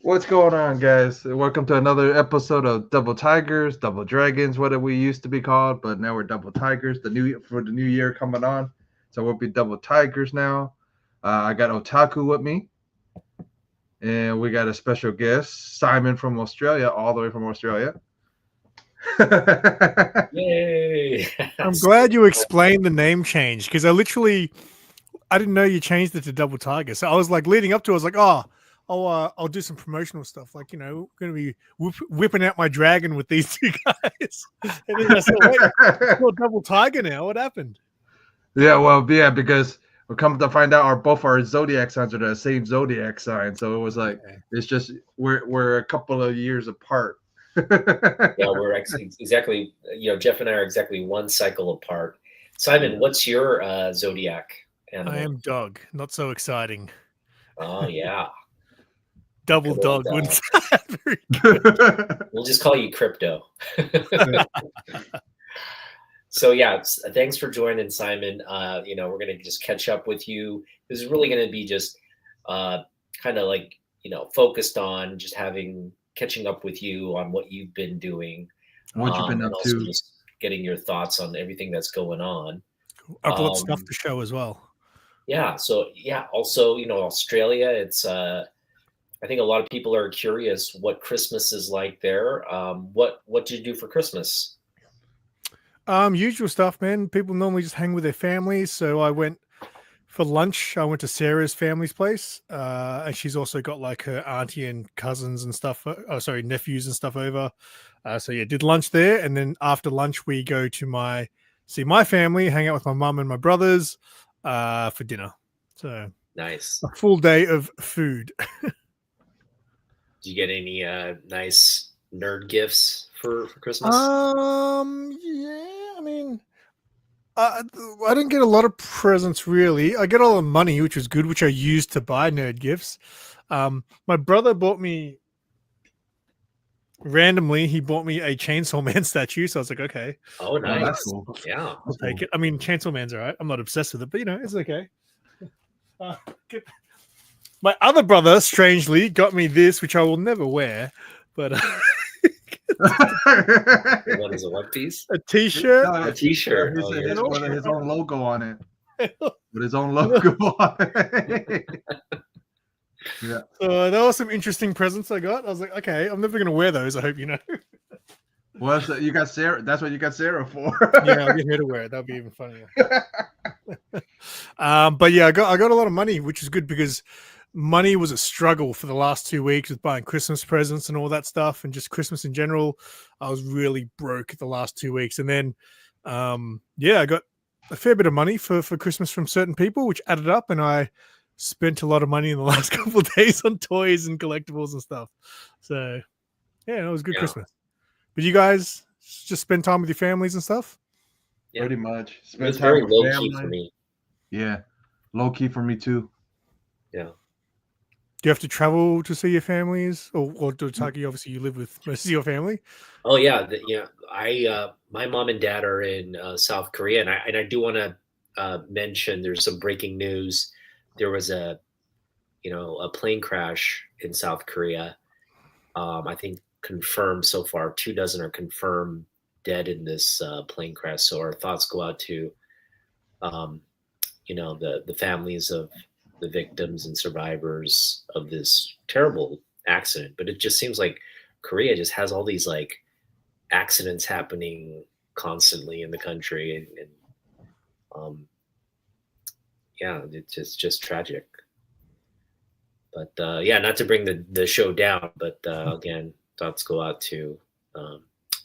What's going on, guys? Welcome to another episode of Double Tigers, Double Dragons, what we used to be called, but now we're Double Tigers. The new year coming on, so we'll be Double Tigers now. I got Otaku with me, and we got a special guest, Simon from Australia, all the way from Australia. Yay! I'm glad you explained the name change because I didn't know you changed it to Double Tiger. So I was like leading up to it, I was like, I'll do some promotional stuff. Like, going to be whipping out my dragon with these two guys. And then I said, wait, you're Double Tiger now. What happened? Yeah, because we come to find out both our zodiac signs are the same zodiac sign. So it was like, It's just, we're a couple of years apart. Yeah, we're exactly, Jeff and I are exactly one cycle apart. Simon, what's your zodiac animal? I am dog. Not so exciting. Oh, yeah. Double dog. Very good. We'll just call you Crypto. So, yeah, thanks for joining, Simon. We're going to just catch up with you. This is really going to be just kind of like, focused on just catching up with you on what you've been doing. What you've been up to. Just getting your thoughts on everything that's going on. I brought stuff to show as well. Yeah. So, also, Australia, it's, I think a lot of people are curious what Christmas is like there. What did you do for Christmas? Usual stuff, man. People normally just hang with their families. So I went for lunch. I went to Sarah's family's place. And she's also got like her auntie and cousins and stuff. Nephews and stuff over. Did lunch there. And then after lunch, we go to see my family, hang out with my mum and my brothers for dinner. So nice. A full day of food. Did you get any nice nerd gifts for Christmas? Yeah, I mean, I didn't get a lot of presents really. I get all the money, which was good, which I used to buy nerd gifts. My brother bought me randomly. He bought me a Chainsaw Man statue, so I was like, okay. Oh, nice. That's cool. Yeah, I'll take it. I mean, Chainsaw Man's all right. I'm not obsessed with it, but it's okay. My other brother, strangely, got me this, which I will never wear, but what is a one piece? A t-shirt. A t-shirt. His own logo on it. With his own logo on it. Yeah. So there were some interesting presents I got. I was like, okay, I'm never gonna wear those. I hope you know. Well, you got Sarah. That's what you got Sarah for. Yeah, I'll get her to wear it. That'll be even funnier. But yeah, I got a lot of money, which is good because money was a struggle for the last 2 weeks with buying Christmas presents and all that stuff, and just Christmas in general. I was really broke the last 2 weeks, and then I got a fair bit of money for Christmas from certain people, which added up, and I spent a lot of money in the last couple of days on toys and collectibles and stuff. So yeah, it was a good Christmas. But you guys just spend time with your families and stuff? Yeah. Pretty much. Spend time very with low family. Key for me. Yeah, low key for me too. Yeah. Do you have to travel to see your families, or do Taki? Obviously, you live with most of your family. Oh yeah, my mom and dad are in South Korea, and I do want to mention there's some breaking news. There was a plane crash in South Korea. I think confirmed so far. 24 are confirmed dead in this plane crash. So our thoughts go out to the families of the victims and survivors of this terrible accident. But it just seems like Korea just has all these like accidents happening constantly in the country, and it's just tragic. But not to bring the show down, but again, thoughts go out to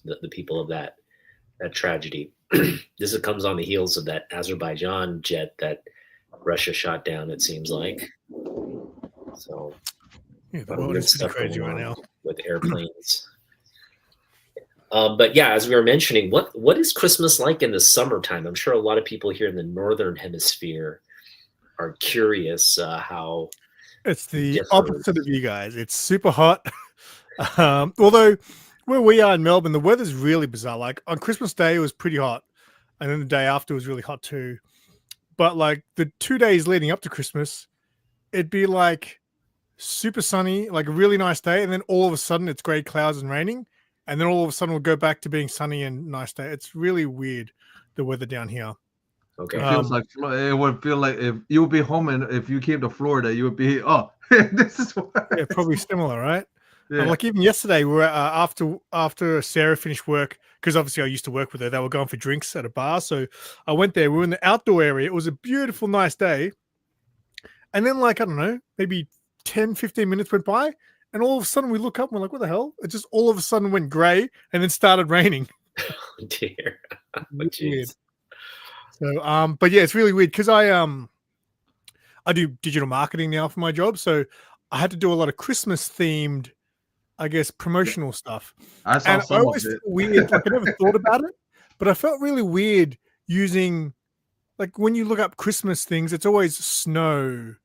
the people of that tragedy. This comes on the heels of that Azerbaijan jet that Russia shot down, it seems like. So the world is pretty crazy right now with airplanes. But yeah, as we were mentioning, what is Christmas like in the summertime? I'm sure a lot of people here in the northern hemisphere are curious how it's the opposite of you guys. It's super hot. Although where we are in Melbourne, the weather's really bizarre. Like on Christmas Day, it was pretty hot, and then the day after was really hot too. But like the 2 days leading up to Christmas, it'd be like super sunny, like a really nice day, and then all of a sudden it's grey clouds and raining, and then all of a sudden we'll go back to being sunny and nice day. It's really weird, the weather down here. Okay. It feels like it would feel like if you would be home and if you came to Florida, you would be this is what. Yeah, probably similar, right? Yeah. Like even yesterday, we were after Sarah finished work, because obviously I used to work with her. They were going for drinks at a bar, so I went there. We were in the outdoor area. It was a beautiful, nice day, and then like I don't know, maybe 10, 15 minutes went by, and all of a sudden we look up and we're like, "What the hell?" It just all of a sudden went grey and then started raining. Oh, dear. Oh, Weird. jeez. So, but yeah, it's really weird because I do digital marketing now for my job, so I had to do a lot of Christmas themed, I guess, promotional stuff. I saw And I some of always it. felt weird, like I never thought about it, but I felt really weird using, like when you look up Christmas things, it's always snow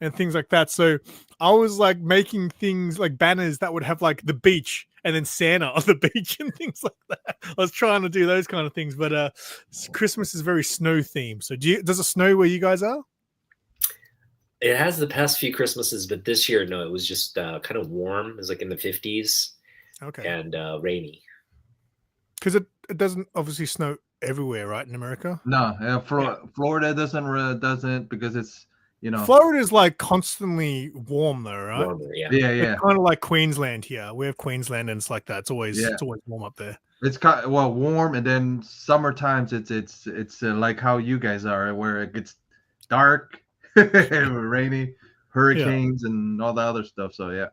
and things like that. So I was like making things like banners that would have like the beach and then Santa on the beach and things like that. I was trying to do those kind of things, but Christmas is very snow themed. So does it snow where you guys are? It has the past few Christmases, but this year, no, it was just kind of warm. It was like in the 50s Okay. and rainy. Because it doesn't obviously snow everywhere, right, in America? No, Florida doesn't because it's Florida is like constantly warm though, right? Warmer, yeah. yeah. It's kind of like Queensland here. We have Queensland and it's like that. It's always Yeah. warm up there. It's kind of, warm, and then summer times it's like how you guys are, where it gets dark, rainy, hurricanes, and all the other stuff. So yeah.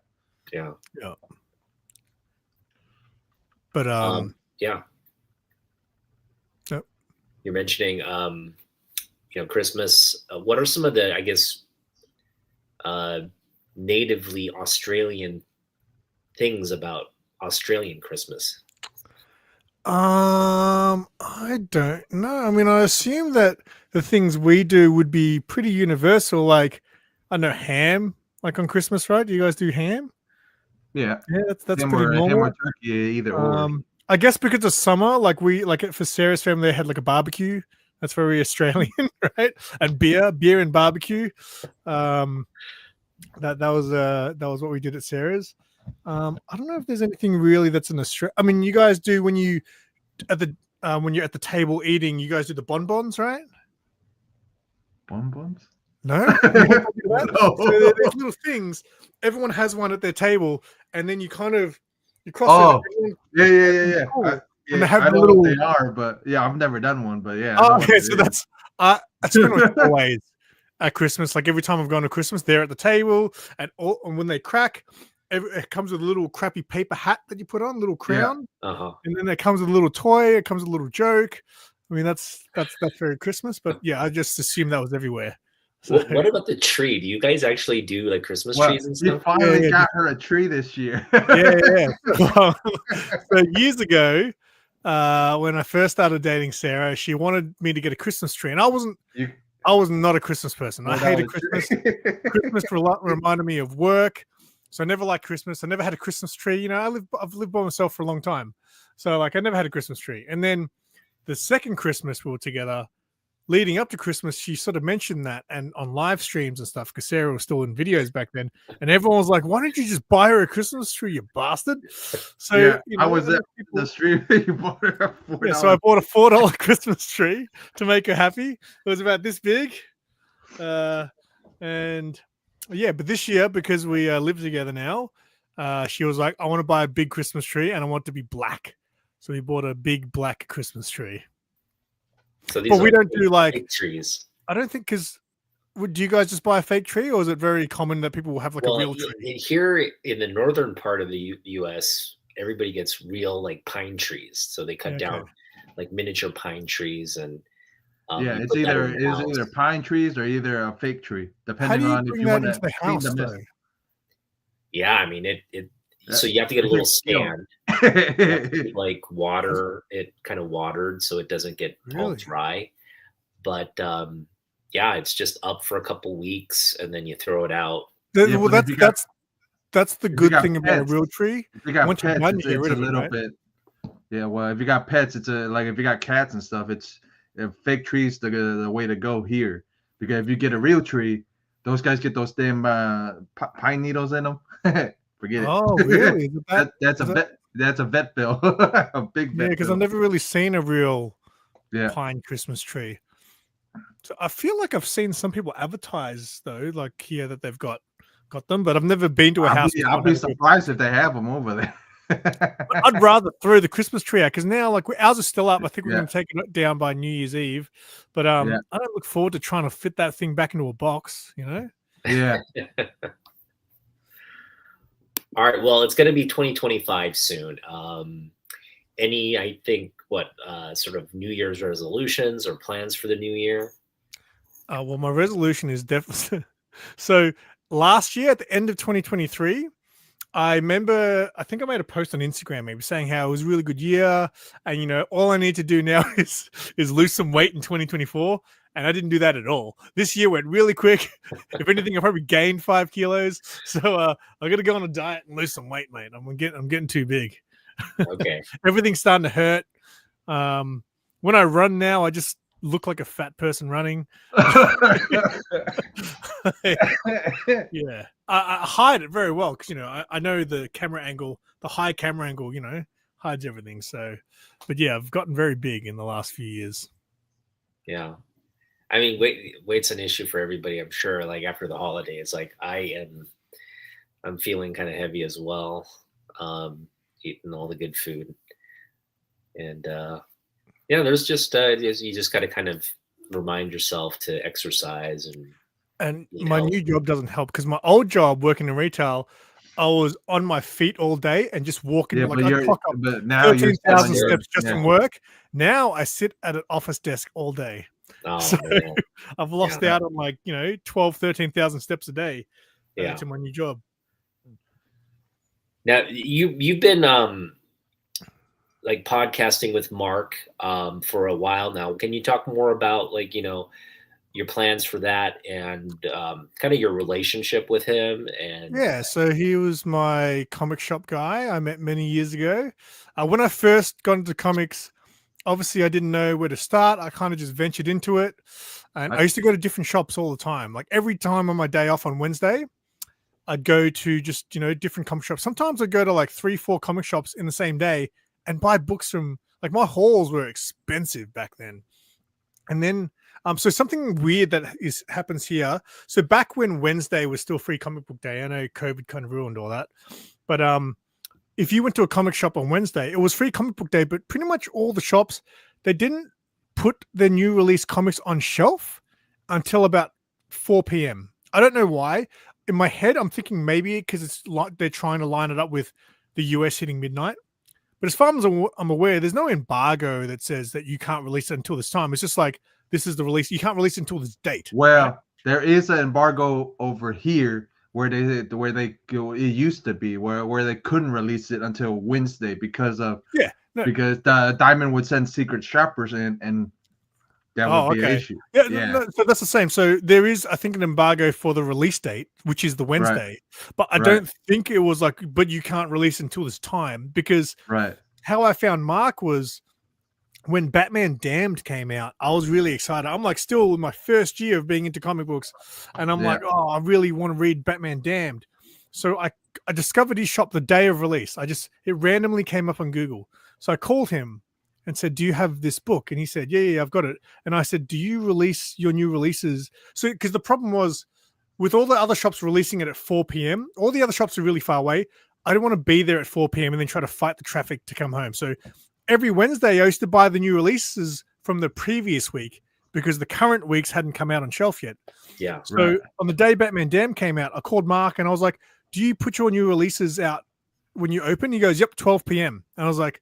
But yeah. Yep. You're mentioning Christmas. What are some of the, I guess, natively Australian things about Australian Christmas? I don't know. I mean, I assume that the things we do would be pretty universal. Like, I know ham, like on Christmas, right? Do you guys do ham? Yeah, that's ham pretty normal. Ham or turkey, either or. I guess because of summer, like for Sarah's family, they had like a barbecue. That's very Australian, right? And beer and barbecue. That was what we did at Sarah's. I don't know if there's anything really that's in Australia. I mean, you guys do when you're at the table eating, you guys do the bonbons, right? Bonbons? No. No. So there's little things. Everyone has one at their table, and then you cross it. Yeah. Cool. And they have I know little. what they are, but yeah, I've never done one, but yeah. Oh, okay, so that's pretty much always at Christmas. Like every time I've gone to Christmas, they're at the table, and when they crack, it comes with a little crappy paper hat that you put on, little crown, and then it comes with a little toy. It comes with a little joke. I mean, that's very Christmas. But yeah, I just assumed that was everywhere. So, what about the tree? Do you guys actually do like Christmas trees and stuff? You finally got her a tree this year. Yeah. So years ago, when I first started dating Sarah, she wanted me to get a Christmas tree, and I was not a Christmas person. I hated Christmas. Christmas reminded me of work, so I never liked Christmas. I never had a Christmas tree. I've lived by myself for a long time, so like I never had a Christmas tree. And then the second Christmas we were together, leading up to Christmas, she sort of mentioned that, and on live streams and stuff, because Sarah was still in videos back then, and everyone was like, "Why don't you just buy her a Christmas tree, you bastard?" So I was at the stream. You bought her a $4. Yeah, so I bought a $4 Christmas tree to make her happy. It was about this big, and yeah. But this year, because we live together now, she was like, "I want to buy a big Christmas tree, and I want it to be black." So we bought a big black Christmas tree. So but we don't do like fake trees. I don't think because do you guys just buy a fake tree, or is it very common that people will have like a real tree? Here in the northern part of the U.S., everybody gets real like pine trees, so they cut down like miniature pine trees, and it's either pine trees or either a fake tree, depending on if you want to clean the mist. Yeah, I mean it. So you have to get a little stand, like water it kind of watered so it doesn't get all dry. But it's just up for a couple weeks and then you throw it out. Well, that's the good thing about a real tree. If you got pets, it's a little bit. Yeah, well, if you got pets, it's like if you got cats and stuff, it's fake trees the way to go here. Because if you get a real tree, Those guys get those damn pine needles in them. Forget it. Oh, really? Is it that? That's a is that- vet. That's a vet bill. A big Yeah, vet because bill. I've never really seen a real Yeah. pine Christmas tree. So I feel like I've seen some people advertise though, like here that they've got them, but I've never been to a house. I'll be surprised if they have them over there. I'd rather throw the Christmas tree out because now, like, ours is still up. I think we're Yeah. going to take it down by New Year's Eve, but I don't look forward to trying to fit that thing back into a box. You know? Yeah. All right. Well, it's going to be 2025 soon. I think, sort of New Year's resolutions or plans for the new year? Well, my resolution is definitely so. Last year, at the end of 2023, I remember, I think I made a post on Instagram maybe saying how it was a really good year, and all I need to do now is lose some weight in 2024. And I didn't do that at all. This year went really quick. If anything, I probably gained 5 kilos. So I got to go on a diet and lose some weight, mate. I'm getting too big. Okay. Everything's starting to hurt. When I run now, I just look like a fat person running. Yeah, I hide it very well because I know the camera angle, the high camera angle, hides everything. So, but yeah, I've gotten very big in the last few years. Yeah, I mean, weight's an issue for everybody, I'm sure. Like after the holidays, like I'm feeling kind of heavy as well. Eating all the good food, and there's just you just got to kind of remind yourself to exercise and my new job doesn't help because my old job working in retail, I was on my feet all day and just walking. Yeah, like I'd clock up but now 13,000 steps just from work. Now I sit at an office desk all day. Oh, so man. I've lost out on 13,000 steps a day to my new job. Now you've been like podcasting with Mark for a while now. Can you talk more about your plans for that and kind of your relationship with him? And yeah, so he was my comic shop guy I met many years ago. When I first got into comics, obviously I didn't know where to start. I kind of just ventured into it, and I used to go to different shops all the time. Like every time on my day off on Wednesday, I'd go to just different comic shops. Sometimes I'd go to like 3-4 comic shops in the same day and buy books from, like, my hauls were expensive back then. And then so something weird that happens here. So back when Wednesday was still free comic book day, I know COVID kind of ruined all that, but if you went to a comic shop on Wednesday, it was free comic book day, but pretty much all the shops, they didn't put their new release comics on shelf until about 4 p.m. I don't know why. In my head, I'm thinking maybe because it's like they're trying to line it up with the US hitting midnight. But as far as I'm aware, there's no embargo that says that you can't release it until this time. It's just like, this is the release. You can't release it until this date. Well, right? There is an embargo over here where they go. It used to be where they couldn't release it until Wednesday because because the Diamond would send secret shoppers in, and that would be an issue. Yeah. No, so that's the same. So there is, I think, an embargo for the release date, which is the Wednesday. But I don't think it was like, but you can't release until this time, because how I found Mark was when Batman Damned came out. I was really excited. I'm like still in my first year of being into comic books, and I'm like, oh, I really want to read Batman Damned. So I discovered his shop the day of release. It randomly came up on Google. So I called him and said, do you have this book? And he said, yeah, I've got it. And I said, do you release your new releases? So, because the problem was with all the other shops releasing it at 4 p.m., all the other shops are really far away. I don't want to be there at 4 p.m. and then try to fight the traffic to come home. So every Wednesday I used to buy the new releases from the previous week because the current weeks hadn't come out on shelf yet. Yeah. So on the day Batman Damned came out, I called Mark and I was like, do you put your new releases out when you open? He goes, yep, 12 p.m. And I was like,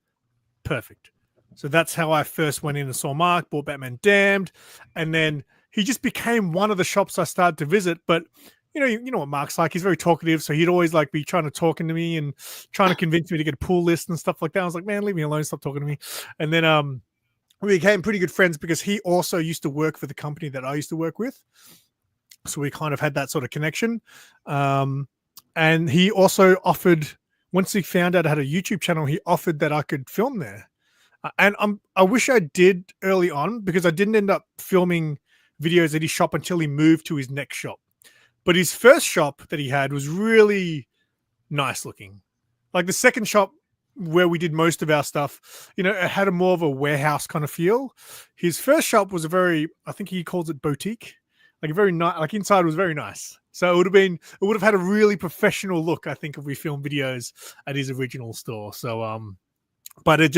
perfect. So that's how I first went in and saw Mark, bought Batman Damned, and then he just became one of the shops I started to visit. But you know what Mark's like. He's very talkative, so he'd always like be trying to talking to me and trying to convince me to get a pull list and stuff like that. I was like, man, leave me alone, stop talking to me. And then we became pretty good friends because he also used to work for the company that I used to work with. So we kind of had that sort of connection. And he also offered, once he found out I had a YouTube channel, he offered that I could film there. And I wish I did early on because I didn't end up filming videos at his shop until he moved to his next shop. But his first shop that he had was really nice looking. Like the second shop where we did most of our stuff, you know, it had a more of a warehouse kind of feel. His first shop was a very, I think he calls it boutique, like a very nice, like inside was very nice. So it would have had a really professional look, I think, if we filmed videos at his original store. So, but it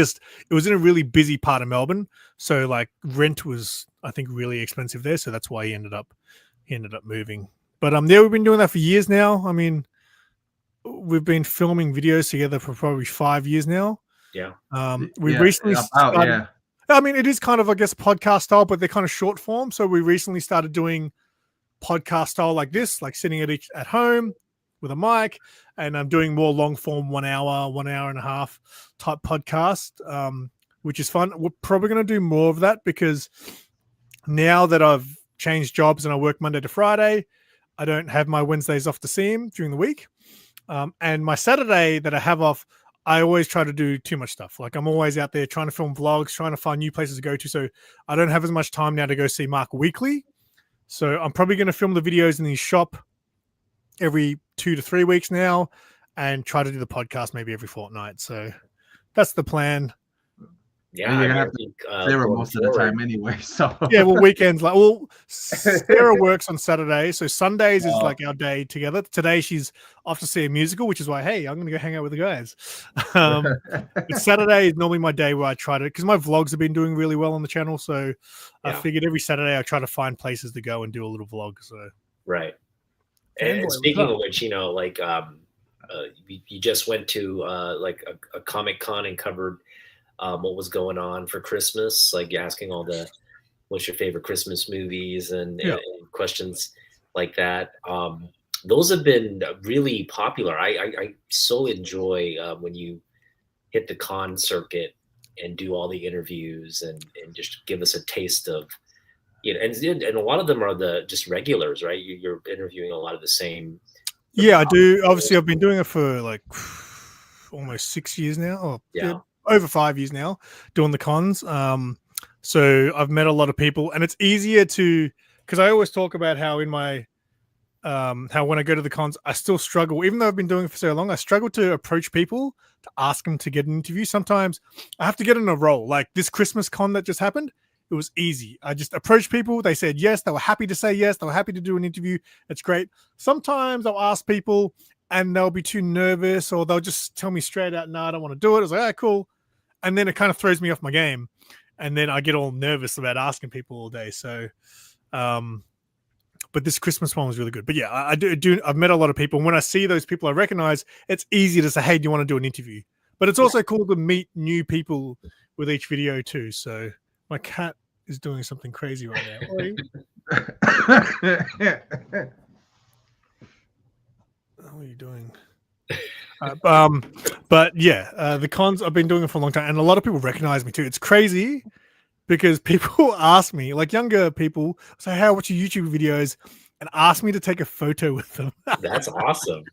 was in a really busy part of Melbourne. So like rent was, I think, really expensive there. So that's why he ended up moving. But yeah, we've been doing that for years now. I mean, we've been filming videos together for probably 5 years now. Yeah. We recently started. Yeah. I mean, it is kind of, I guess, podcast style, but they're kind of short form. So we recently started doing podcast style like this, like sitting at home with a mic, and I'm doing more long form 1 hour, 1 hour and a half type podcast, which is fun. We're probably going to do more of that because now that I've changed jobs and I work Monday to Friday, I don't have my Wednesdays off to see him during the week. And my Saturday that I have off, I always try to do too much stuff. Like I'm always out there trying to film vlogs, trying to find new places to go to. So I don't have as much time now to go see Mark weekly. So I'm probably going to film the videos in his shop every 2 to 3 weeks now and try to do the podcast maybe every fortnight. So that's the plan. Yeah, you're gonna have to Sarah most of the time anyway. So yeah, well, weekends Sarah works on Saturday, so Sundays is like our day together. Today she's off to see a musical, which is why I'm gonna go hang out with the guys. But Saturday is normally my day where I try to, because my vlogs have been doing really well on the channel, so I figured every Saturday I try to find places to go and do a little vlog. So right. And speaking of which, you know, like you just went to like a Comic-Con and covered what was going on for Christmas, like asking all the what's your favorite Christmas movies and questions like that. Those have been really popular. I so enjoy when you hit the con circuit and do all the interviews and just give us a taste of, you know, and a lot of them are the just regulars, right? You're interviewing a lot of the same. Yeah, I do. Obviously, I've been doing it for like almost 6 years now. Over 5 years now doing the cons. So I've met a lot of people, and it's easier to, because I always talk about how in my how when I go to the cons, I still struggle, even though I've been doing it for so long, I struggle to approach people to ask them to get an interview. Sometimes I have to get in a role. Like this Christmas con that just happened, it was easy. I just approached people. They said yes. They were happy to say yes. They were happy to do an interview. It's great. Sometimes I'll ask people and they'll be too nervous, or they'll just tell me straight out, no, I don't want to do it. I was like, cool. And then it kind of throws me off my game. And then I get all nervous about asking people all day. So, but this Christmas one was really good. But yeah, I do. I've met a lot of people. And when I see those people I recognize, it's easy to say, hey, do you want to do an interview? But it's also cool to meet new people with each video too. So my cat is doing something crazy right now. What are you doing? But yeah, the cons, I've been doing it for a long time, and a lot of people recognize me too. It's crazy because people ask me, like younger people, say, "Hey, what's your YouTube videos?" and ask me to take a photo with them. That's awesome.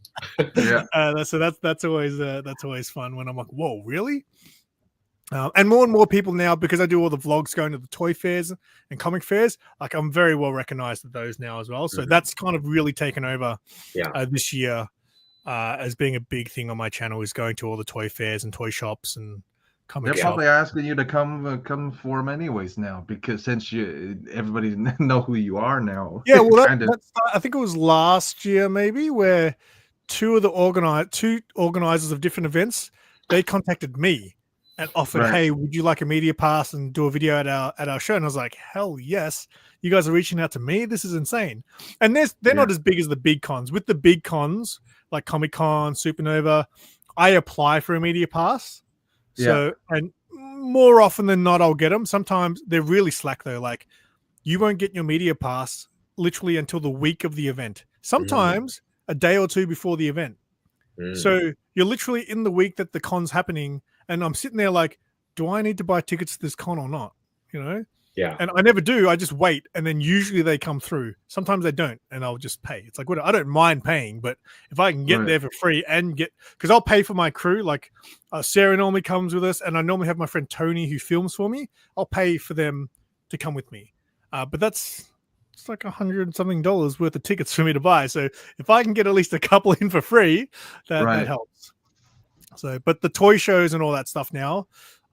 Yeah. So that's always fun when I'm like, "Whoa, really?" And more people now, because I do all the vlogs going to the toy fairs and comic fairs, like I'm very well recognized at those now as well. So that's kind of really taken over this year as being a big thing on my channel, is going to all the toy fairs and toy shops and comic shops. They're probably asking you to come for them anyways now, because since everybody know who you are now. Yeah, well, I think it was last year maybe, where two organizers of different events, they contacted me and offered, hey, would you like a media pass and do a video at our show? And I was like, hell yes. You guys are reaching out to me? This is insane. And they're not as big as the big cons. With the big cons, like Comic-Con, Supernova, I apply for a media pass. So, and more often than not, I'll get them. Sometimes they're really slack though. Like you won't get your media pass literally until the week of the event. Sometimes a day or two before the event. So you're literally in the week that the con's happening, and I'm sitting there like, do I need to buy tickets to this con or not? You know? Yeah. And I never do. I just wait, and then usually they come through. Sometimes they don't, and I'll just pay. It's like, what? I don't mind paying, but if I can get there for free and because I'll pay for my crew. Like Sarah normally comes with us, and I normally have my friend Tony who films for me. I'll pay for them to come with me. But that's it's like $100 something worth of tickets for me to buy. So if I can get at least a couple in for free, that helps. So, but the toy shows and all that stuff now,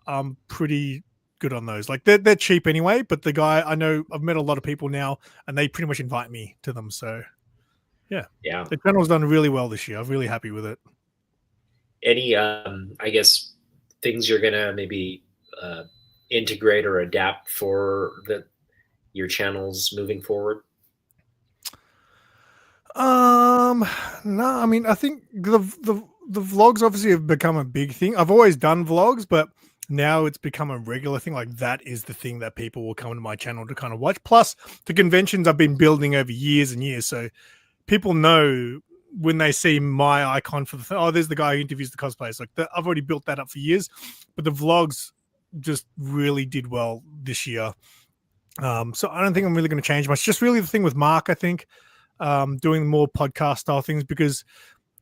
I'm pretty good on those. Like they're cheap anyway, but the guy I know, I've met a lot of people now and they pretty much invite me to them. So yeah. The channel's done really well this year. I'm really happy with it. Any, I guess, things you're going to maybe integrate or adapt for your channels moving forward? No, I mean, I think the vlogs obviously have become a big thing. I've always done vlogs, but now it's become a regular thing. Like that is the thing that people will come to my channel to kind of watch. Plus the conventions I've been building over years and years. So people know when they see my icon for the there's the guy who interviews the cosplayers. Like I've already built that up for years, but the vlogs just really did well this year. So I don't think I'm really going to change much. Just really the thing with Mark, I think, doing more podcast style things, because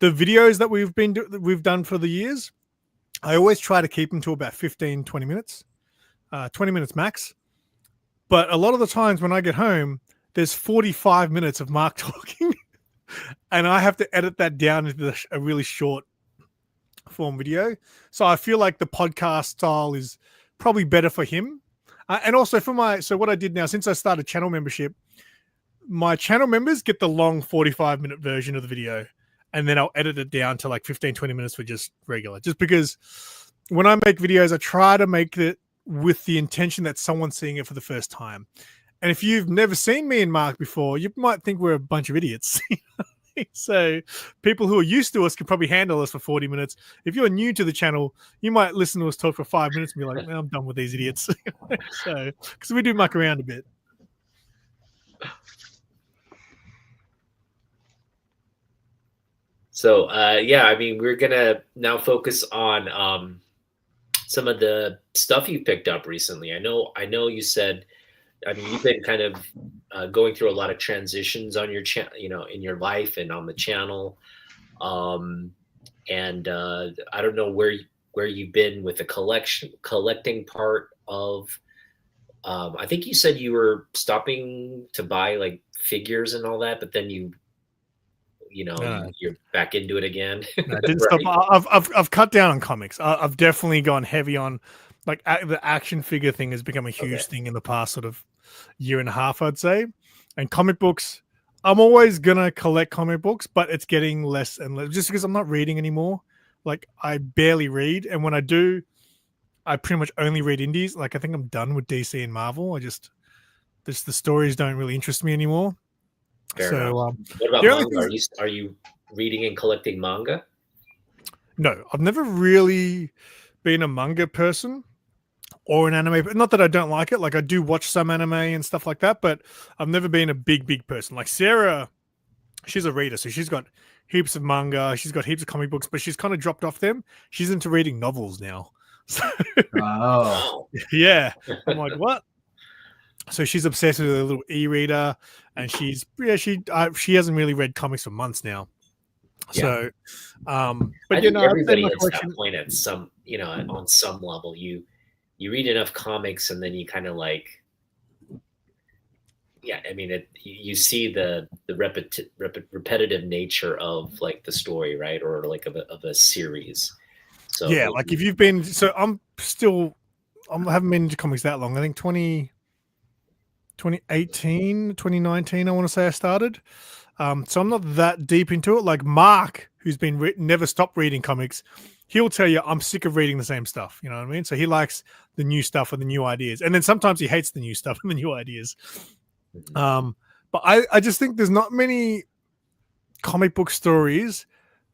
the videos that we've done for the years, I always try to keep them to about 15, 20 minutes, 20 minutes max. But a lot of the times when I get home, there's 45 minutes of Mark talking and I have to edit that down into a really short form video. So I feel like the podcast style is probably better for him. And also so what I did now, since I started channel membership, my channel members get the long 45-minute version of the video, and then I'll edit it down to like 15, 20 minutes for just regular. Just because when I make videos, I try to make it with the intention that someone's seeing it for the first time. And if you've never seen me and Mark before, you might think we're a bunch of idiots. So people who are used to us can probably handle us for 40 minutes. If you're new to the channel, you might listen to us talk for 5 minutes and be like, man, I'm done with these idiots. So, because we do muck around a bit. So, I mean, we're going to now focus on some of the stuff you picked up recently. I know you said, I mean, you've been kind of going through a lot of transitions on your channel, in your life and on the channel. And I don't know where you've been with the collecting part of, I think you said you were stopping to buy like figures and all that, but then you're back into it again. No, I didn't stop. I've cut down on comics. I've definitely gone heavy on like the action figure thing has become a huge thing in the past sort of year and a half, I'd say. And comic books, I'm always gonna collect comic books, but it's getting less and less just because I'm not reading anymore. Like I barely read, and when I do, I pretty much only read indies. Like I think I'm done with DC and Marvel. The stories don't really interest me anymore. Fair enough. What about manga? Are you reading and collecting manga? No, I've never really been a manga person or an anime. Not that I don't like it. Like I do watch some anime and stuff like that, but I've never been a big person. Like Sarah, she's a reader, so she's got heaps of manga. She's got heaps of comic books, but she's kind of dropped off them. She's into reading novels now. So, yeah. I'm like, what? So she's obsessed with a little e-reader, and she hasn't really read comics for months now. Yeah. So, but I think everybody hits that point at some, on some level. You read enough comics, and then you kind of like, I mean, you see the repetitive nature of like the story, right, or like of a series. So yeah, like if you've been, so I haven't been into comics that long. I think 2018, 2019, I want to say I started. So I'm not that deep into it. Like Mark, who's been never stopped reading comics, he'll tell you I'm sick of reading the same stuff. You know what I mean? So he likes the new stuff and the new ideas. And then sometimes he hates the new stuff and the new ideas. But I just think there's not many comic book stories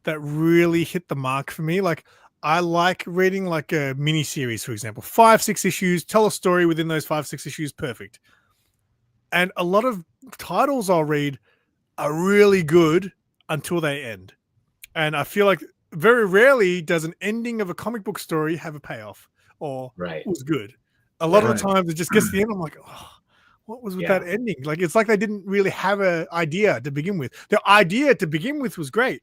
that really hit the mark for me. Like I like reading like a mini series, for example, 5-6 issues, tell a story within those 5-6 issues. Perfect. And a lot of titles I'll read are really good until they end. And I feel like very rarely does an ending of a comic book story have a payoff or it was good. A lot of the times it just gets to the end. I'm like, oh, what was with that ending? Like, it's like they didn't really have an idea to begin with. The idea to begin with was great.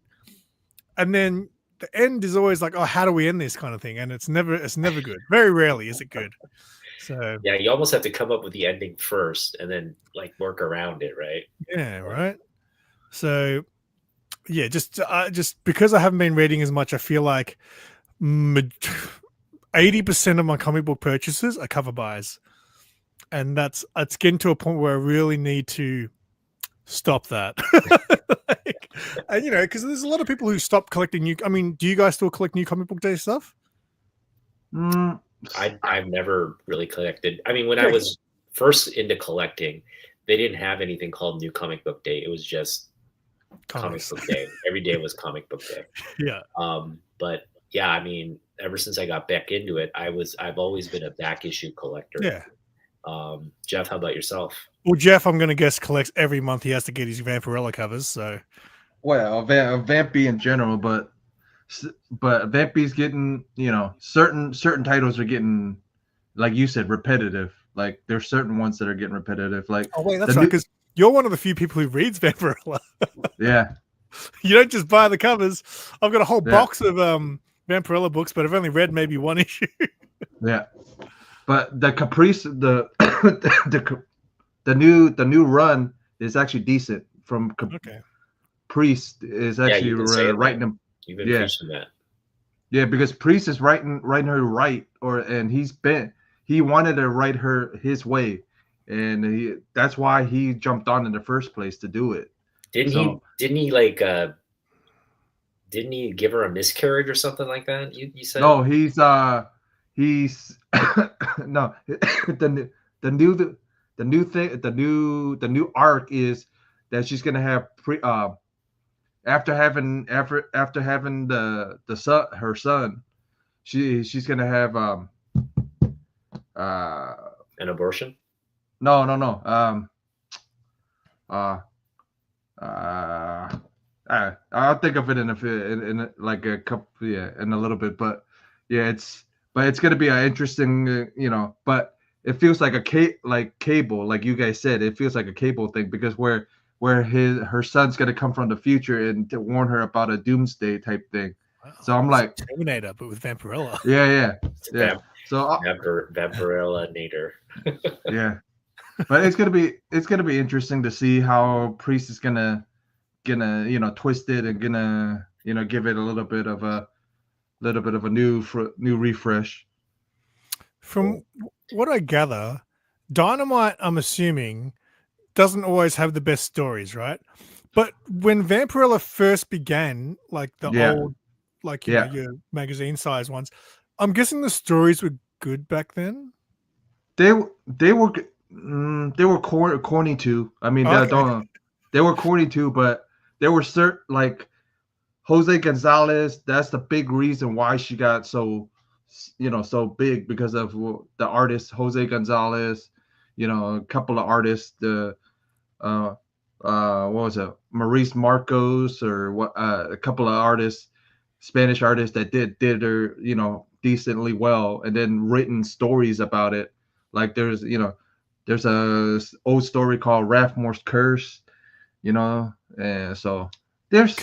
And then the end is always like, oh, how do we end this kind of thing? And it's never good. Very rarely is it good. So Yeah, you almost have to come up with the ending first and then like work around it, right? yeah, right. So yeah, just because I haven't been reading as much, I feel like 80% of my comic book purchases are cover buys, and it's getting to a point where I really need to stop that. Like, and because there's a lot of people who stop collecting new. I mean, do you guys still collect new comic book day stuff? Mm, I've never really collected. I mean, when I was first into collecting, they didn't have anything called New Comic Book Day. It was just Comics. Comic Book Day. Every day was Comic Book Day. Yeah. But yeah, I mean, ever since I got back into it, I've always been a back issue collector. Yeah. Jeff, how about yourself? Well, Jeff, I'm going to guess collects every month. He has to get his Vampirella covers. So, well, Vampy in general, but Vampy's getting, certain titles are getting, like you said, repetitive. Like there's certain ones that are getting repetitive. Like oh wait, that's right, because you're one of the few people who reads Vampirella. Yeah. You don't just buy the covers. I've got a whole box of Vampirella books, but I've only read maybe one issue. Yeah. But the Caprice, the new run is actually decent from Priest is actually writing them. You've been preaching that. Yeah, because Priest is writing her right, and he wanted to write her his way, and that's why he jumped on in the first place to do it. Didn't he give her a miscarriage or something like that? You said no. He's no the new arc is that she's gonna have after having the son, her son, she's gonna have an abortion. No. I'll think of it in like a couple, in a little bit, but yeah, it's gonna be an interesting, but it feels like cable, like you guys said, it feels like a cable thing because where her son's gonna come from the future and to warn her about a doomsday type thing. Wow, so I'm like Terminator, but with Vampirella. Yeah. So Vampirella Nader. Yeah, but it's gonna be interesting to see how Priest is gonna twist it and gonna give it a little bit of a new refresh. From what I gather, Dynamite, I'm assuming, doesn't always have the best stories, right? But when Vampirella first began, like old, your magazine size ones, I'm guessing the stories were good back then. They were corny too. I mean, they were corny too, but there were certain, like Jose Gonzalez. That's the big reason why she got so big, because of the artist Jose Gonzalez. A couple of artists, what was it, Maurice Marcos, or what? A couple of artists, Spanish artists that did her decently well, and then written stories about it. Like there's a old story called Rathmore's Curse, and so there's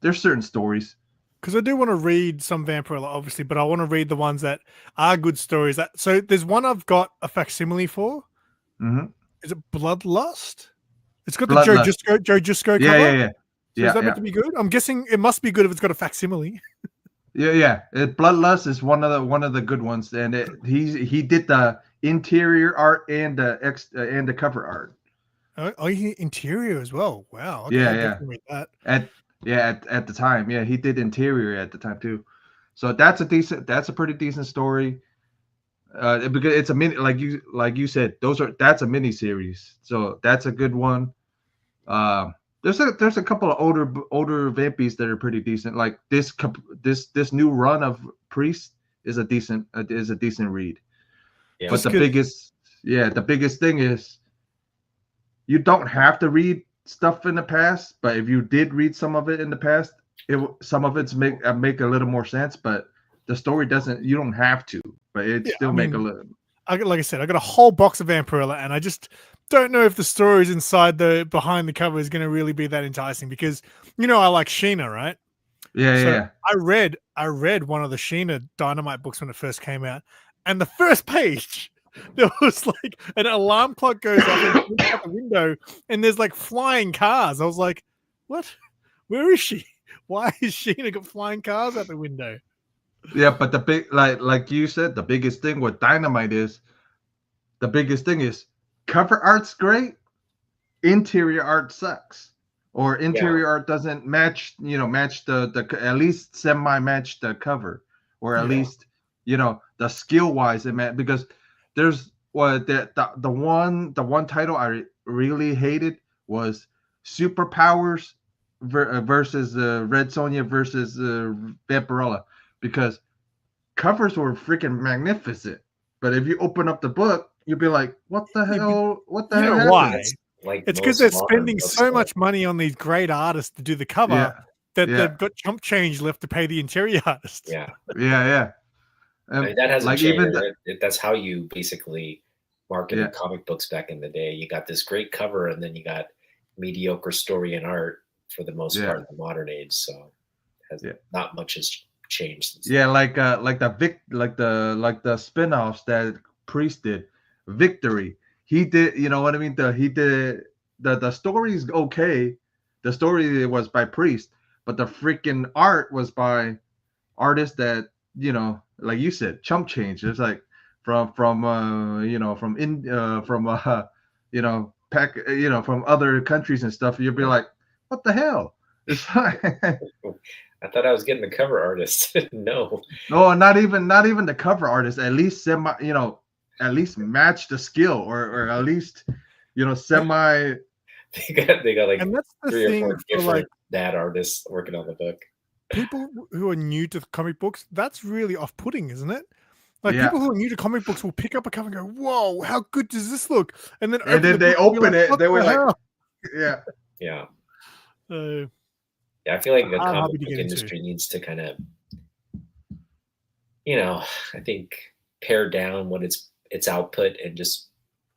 there's certain stories. Because I do want to read some Vampirella, obviously, but I want to read the ones that are good stories. So there's one I've got a facsimile for. Mm-hmm. Is it Bloodlust? It's got the Joe Jusko cover. Yeah. So is that meant to be good? I'm guessing it must be good if it's got a facsimile. Yeah. Bloodlust is one of the good ones, and he did the interior art and the cover art. Oh, interior as well. Wow. Okay, yeah. Read that. At the time, he did interior at the time too. So that's a pretty decent story. Because it's a mini, like you said, that's a mini series. So that's a good one. There's a couple of older Vampies that are pretty decent. Like this new run of Priest is a decent read. Yeah, but the biggest thing is you don't have to read stuff in the past, but if you did read some of it in the past, some of it's make a little more sense, but the story doesn't. You don't have to, but it still make a little. Like I said, I got a whole box of Vampirella, and I just don't know if the stories inside behind the cover is going to really be that enticing, because I like Sheena, right? Yeah. I read one of the Sheena Dynamite books when it first came out, and the first page, there was like an alarm clock goes off and looks out the window, and there's like flying cars. I was like, what? Where is she? Why is Sheena got flying cars out the window? Yeah, but the big like you said, the biggest thing with Dynamite is cover art's great, interior art sucks, or interior art doesn't match the at least semi match the cover, or at least the skill wise because there's the one title I really hated was Superpowers versus Red Sonja versus Vampirella, because covers were freaking magnificent, but if you open up the book, you'll be like, what the hell? What the hell happened? Why? Like it's because they're spending so much money on these great artists to do the cover that they've got chump change left to pay the interior artist. Yeah. I mean, that hasn't changed. That's how you basically marketed comic books back in the day. You got this great cover, and then you got mediocre story and art for the most part in the modern age. So not much has changed. Like the spin-offs that Priest did. Victory. He did, you know what I mean? The story's okay. The story was by Priest, but the freaking art was by artists that, like you said, chump change. It's like from other countries and stuff. You'd be like, what the hell? It's like, I thought I was getting the cover artist. No, not even the cover artist. At least at least match the skill, or at least semi. They got like and that's the 3 thing or 4 different like bad artists working on the book. People who are new to comic books, that's really off-putting, isn't it? Like people who are new to comic books will pick up a cover and go, "Whoa, how good does this look?" And then they open it. They were like, yeah. Yeah, I feel like the comic book industry needs to kind of, I think pare down what its output and just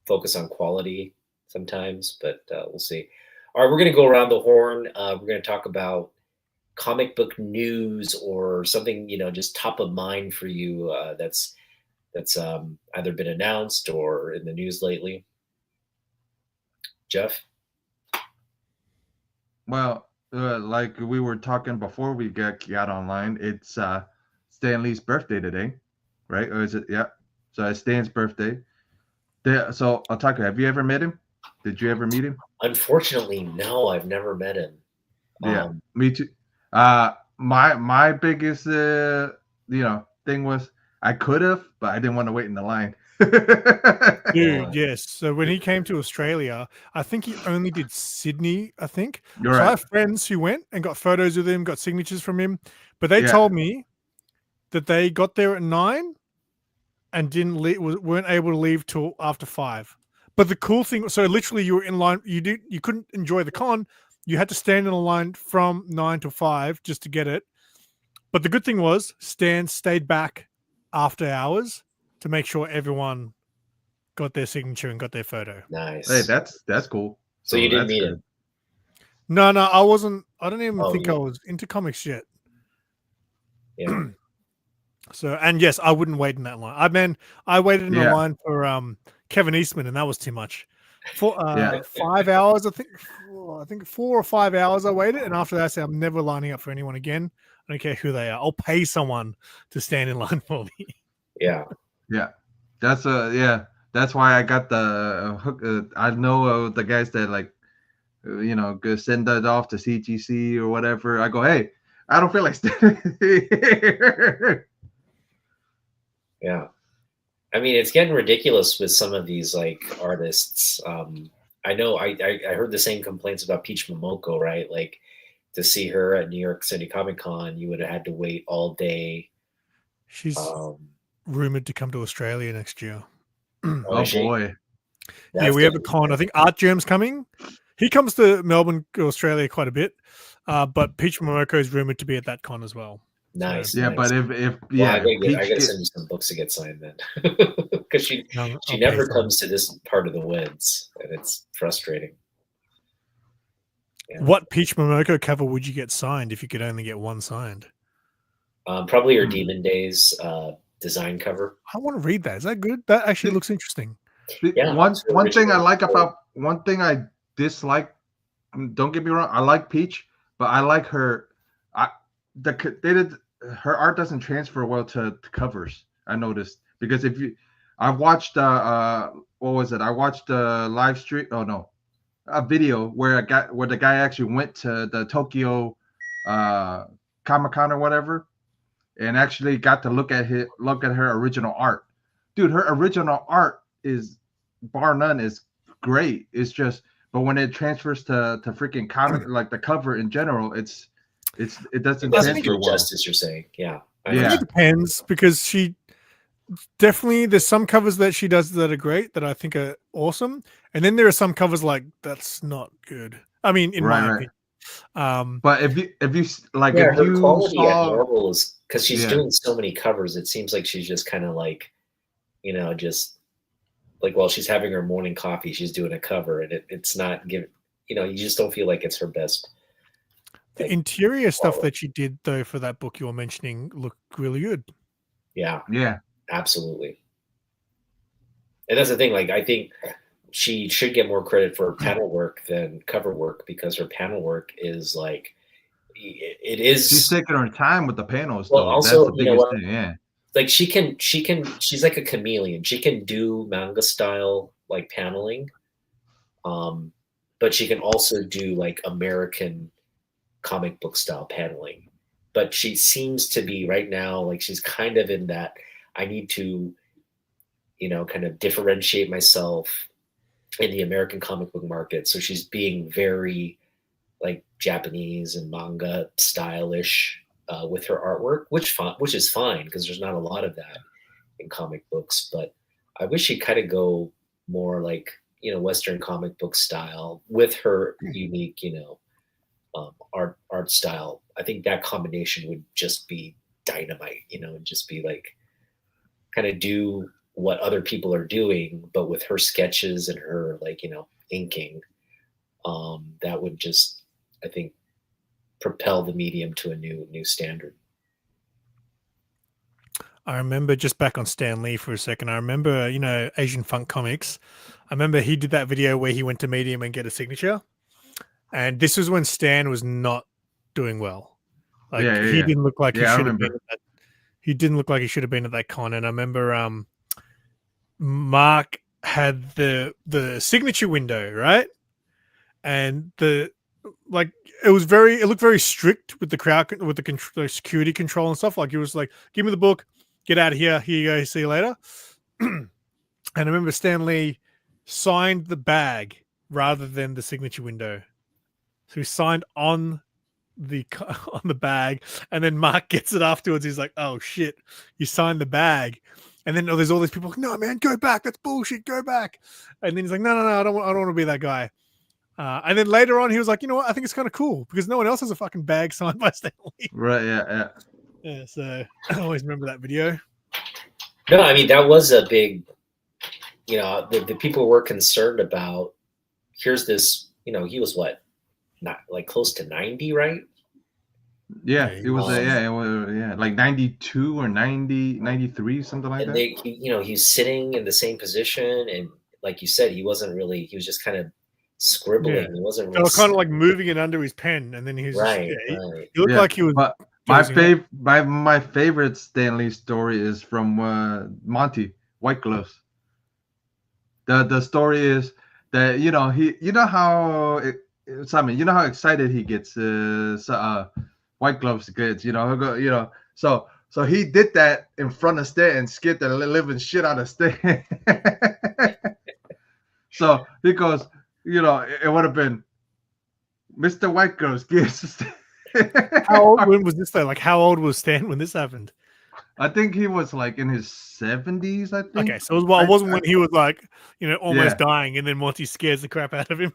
focus on quality sometimes. But we'll see. All right, we're going to go around the horn. We're going to talk about comic book news or something, just top of mind for you that's either been announced or in the news lately. Jeff? Well, like we were talking before we got online, it's Stan Lee's birthday today, right? Or is it? Yeah. So it's Stan's birthday. So I'll talk. Have you ever met him? Did you ever meet him? Unfortunately, no. I've never met him. Yeah, me too. My biggest thing was I could have, but I didn't want to wait in the line. Dude, yes. So when he came to Australia, I think he only did Sydney, I think. You're so right. I have friends who went and got photos with him, got signatures from him, but they told me that they got there at 9 and weren't able to leave till after 5. But the cool thing, so literally you were in line, you couldn't enjoy the con. You had to stand in a line from 9 to 5 just to get it. But the good thing was Stan stayed back after hours to make sure everyone got their signature and got their photo. Nice. Hey, that's cool. So you didn't meet him? No, I wasn't. I don't even think I was into comics yet. Yeah. So, and yes, I wouldn't wait in that line. I waited in the line for Kevin Eastman, and that was too much. For 5 hours, I think 4 or 5 hours I waited, and after that I said I'm never lining up for anyone again. I don't care who they are. I'll pay someone to stand in line for me. Yeah. That's that's why I got the hook. I know the guys that go send that off to CGC or whatever. I go, hey, I don't feel like standing here. Yeah. I mean, it's getting ridiculous with some of these artists. I know I heard the same complaints about Peach Momoko, right? Like to see her at New York City Comic Con, you would have had to wait all day. She's rumored to come to Australia next year. Oh boy. Yeah, we have a con. I think Art Germ's coming. He comes to Melbourne, Australia quite a bit. But Peach Momoko is rumored to be at that con as well. Nice. So, yeah, nice. but if I gotta send you some books to get signed then, because she never comes to this part of the woods, and it's frustrating. Yeah. What Peach Momoko cover would you get signed if you could only get one signed? Probably her Demon Days design cover. I want to read that. Is that good? That actually looks interesting. Yeah, One thing I like about one thing I dislike. Don't get me wrong. I like Peach, but I like her. Her art doesn't transfer well to covers. I noticed because I watched what was it? I watched a live stream. Oh no, a video where the guy actually went to the Tokyo Comic-Con or whatever, and actually got to look at her original art. Dude, her original art is bar none is great. It's just, but when it transfers to freaking comic, like the cover in general, it doesn't transfer do well. justice. You're saying, yeah. I think it depends because she definitely there's some covers that she does that are great that I think are awesome, and then there are some covers like that's not good. I mean, in my opinion. But if you like, yeah, if her you quality saw, at Marvel is because she's doing so many covers. It seems like she's just kind of like, just like while she's having her morning coffee, she's doing a cover, and it's not giving. You just don't feel like it's her best. The interior stuff that she did though for that book you were mentioning looked really good. Yeah, absolutely. And that's the thing. Like, I think she should get more credit for panel work than cover work because her panel work is like, it is. She's taking her time with the panels. Well, though. also, that's the biggest thing. Yeah. Like she's like a chameleon. She can do manga style like paneling, but she can also do like American comic book style paneling. But she seems to be right now like she's kind of in that I need to, kind of differentiate myself in the American comic book market. So she's being very like Japanese and manga stylish with her artwork, which is fine because there's not a lot of that in comic books. But I wish she'd kind of go more like Western comic book style with her unique art style. I think that combination would just be dynamite, and just be like kind of do what other people are doing, but with her sketches and her like inking. That would just, I think, propel the medium to a new standard. I remember just back on Stan Lee for a second. I remember, Asian Funk Comics. I remember he did that video where he went to meet him and get a signature. And this was when Stan was not doing well. Like he didn't look like he should have been. He didn't look like he should have been at that con. And I remember Mark had the signature window, right? And it looked very strict with the crowd, with the security control and stuff. Like he was like, "Give me the book, get out of here. Here you go. See you later." And I remember Stan Lee signed the bag rather than the signature window. So he signed on the bag, and then Mark gets it afterwards. He's like, "Oh shit, you signed the bag." And then there's all these people like, "No, man, go back. That's bullshit. Go back." And then he's like, "No, I don't want to be that guy." And then later on, he was like, "You know what? I think it's kind of cool because no one else has a fucking bag signed by Stan Lee." Right? Yeah. Yeah. So I always remember that video. No, I mean that was a big. The people were concerned about. Here's this. He was what? Not like close to 90, right? Yeah, it was like 92 or 90, 93, something like that. He's sitting in the same position, and like you said, he wasn't really. He was just kind of scribbling. Yeah. He wasn't really kind of like moving it under his pen, and then he was right. He looked like he was. But my favorite Stan Lee story is from Monty White Gloves. The story is that Simon, you know how excited he gets. White Gloves gets. He'll go. So he did that in front of Stan and scared the living shit out of Stan. So he goes, it would have been Mr. White Gloves gets. When was this though? Like, how old was Stan when this happened? I think he was like in his 70s, I think. Okay, so it wasn't when he was like, almost dying, and then Monty scares the crap out of him.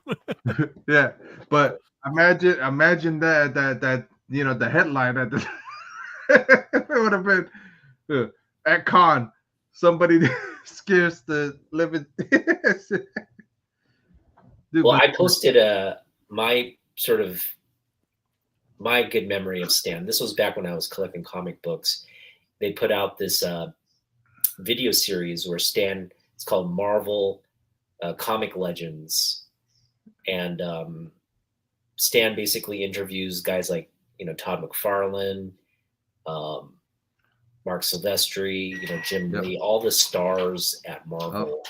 Yeah, but imagine that the headline at the it would have been at con, somebody scares the living. Dude, well, I posted my good memory of Stan. This was back when I was collecting comic books. They put out this video series where Stan, it's called Marvel Comic Legends, and Stan basically interviews guys like Todd McFarlane, um, Mark Silvestri, Jim Yep. Lee, all the stars at Marvel.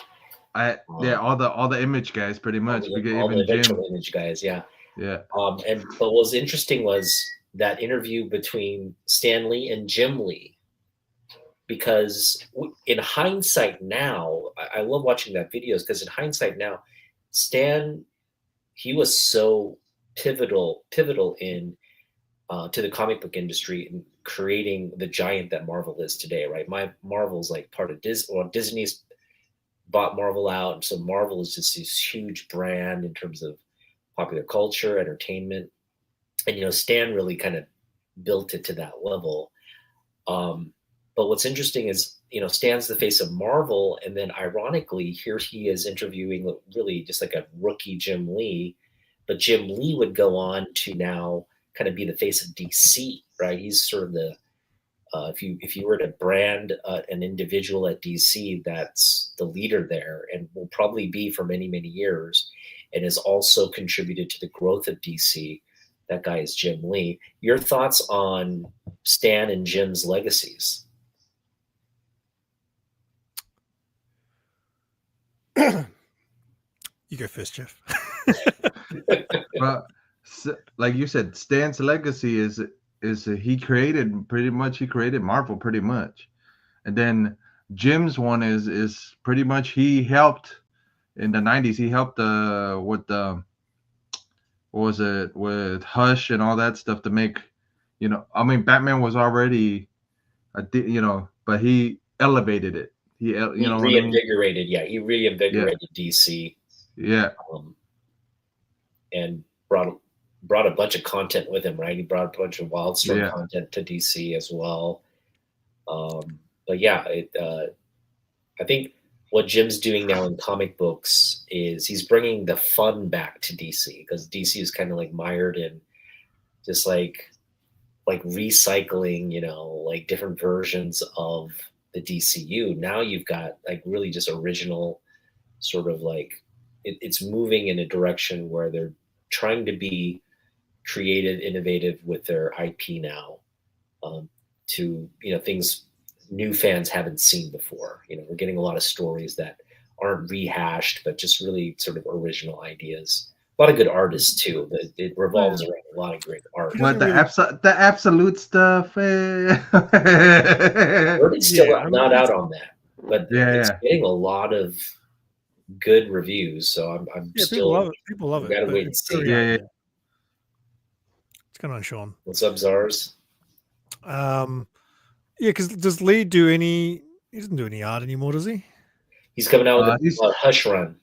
All the Image guys, pretty much. All the eventual Image guys, yeah. Yeah. But what was interesting was that interview between Stan Lee and Jim Lee, because in hindsight now, I love watching that videos, because in hindsight now, Stan, he was so pivotal in to the comic book industry and creating the giant that Marvel is today, right? Marvel's like part of Disney. Well, Disney's bought Marvel out, and so Marvel is just this huge brand in terms of popular culture, entertainment, and Stan really kind of built it to that level. But what's interesting is Stan's the face of Marvel, and then ironically, here he is interviewing really just like a rookie Jim Lee, but Jim Lee would go on to now kind of be the face of DC, right? He's sort of the if you were to brand an individual at DC, that's the leader there, and will probably be for many, many years, and has also contributed to the growth of DC. That guy is Jim Lee. Your thoughts on Stan and Jim's legacies? You go first, Jeff. Well, like you said, Stan's legacy is he created Marvel pretty much, and then Jim's one is pretty much he helped in the 90s. He helped with the what was it with Hush and all that stuff to make Batman was already but he elevated it. He reinvigorated. Yeah, he reinvigorated DC. Yeah, and brought a bunch of content with him, right? He brought a bunch of Wildstorm content to DC as well. But yeah, I think what Jim's doing now in comic books is he's bringing the fun back to DC, because DC is kind of like mired in just like recycling, like different versions of the DCU. Now you've got like really just original sort of like it's moving in a direction where they're trying to be creative, innovative with their IP now, to things new fans haven't seen before. We're getting a lot of stories that aren't rehashed, but just really sort of original ideas. A lot of good artists too. It revolves around a lot of great art. But the absolute stuff, Word is still not out on that, but it's getting a lot of good reviews. So I'm still people love it. Gotta wait and see. Yeah. What's going on, Sean? What's up, Czars? Because does Lee do any? He doesn't do any art anymore, does he? He's coming out with a Hush run.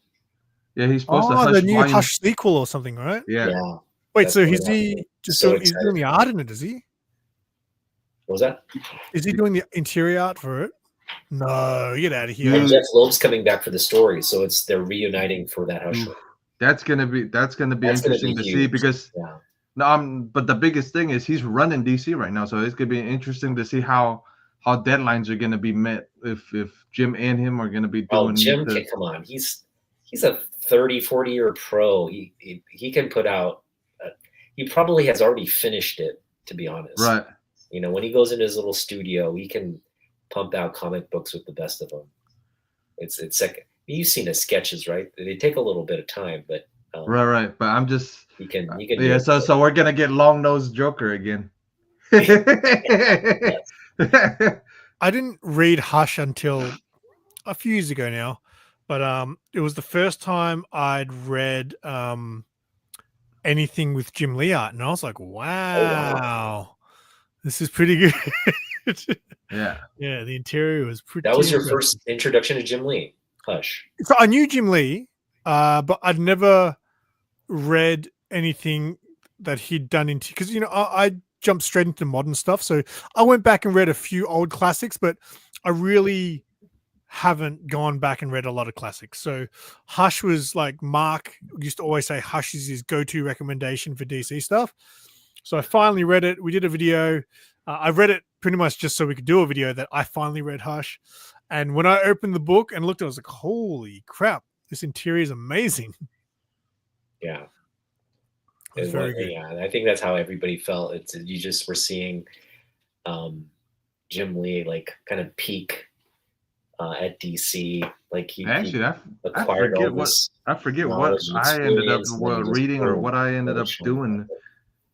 Yeah, he's supposed to. The new Hush sequel or something, right? Yeah. Wait, so is he just he's doing the art in it? Is he? What was that? Is he doing the interior art for it? No, get out of here. And Jeff Loeb's coming back for the story, so they're reuniting for that Hush run. That's gonna be interesting to see, because but the biggest thing is he's running DC right now, so it's gonna be interesting to see how deadlines are gonna be met if Jim and him are gonna be doing. Oh, Jim, come on, he's a 30-40 year pro. He can put out. He probably has already finished it, to be honest. Right. When he goes into his little studio, he can pump out comic books with the best of them. It's second. You've seen his sketches, right? They take a little bit of time, but right. But I'm just you can So we're gonna get long nosed Joker again. I didn't read Hush until a few years ago now, but it was the first time I'd read anything with Jim Lee art, and I was like, wow. This is pretty good. Yeah, the interior was pretty. That was your first introduction to Jim Lee, Hush. So I knew Jim Lee, but I'd never read anything that he'd done into, because I jumped straight into modern stuff. So I went back and read a few old classics, but I really haven't gone back and read a lot of classics. So Hush was like, Mark used to always say Hush is his go-to recommendation for DC stuff. So I finally read it. We did a video. I read it pretty much just so we could do a video that I finally read Hush. And when I opened the book and looked, I was like, "Holy crap! This interior is amazing." Yeah. It was very good. Yeah, I think that's how everybody felt. You just were seeing Jim Lee like kind of peak at DC. Like he Actually, I acquired all this I forget what knowledge and I ended up experience, and then he just reading or what I ended up showing doing.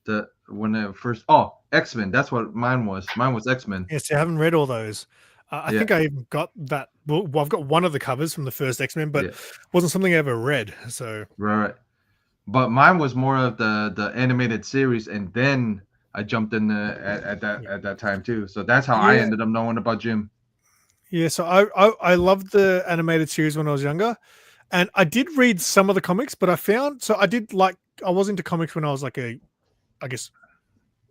off. When it first X-Men, that's what mine was. Mine was X-Men. Yes, I haven't read all those. I think I even got that book. Well, I've got one of the covers from the first X-Men, but wasn't something I ever read. So right. But mine was more of the animated series, and then I jumped in at that time too. So that's how I ended up knowing about Jim. Yeah, so I loved the animated series when I was younger, and I did read some of the comics, but I was into comics when I was like I guess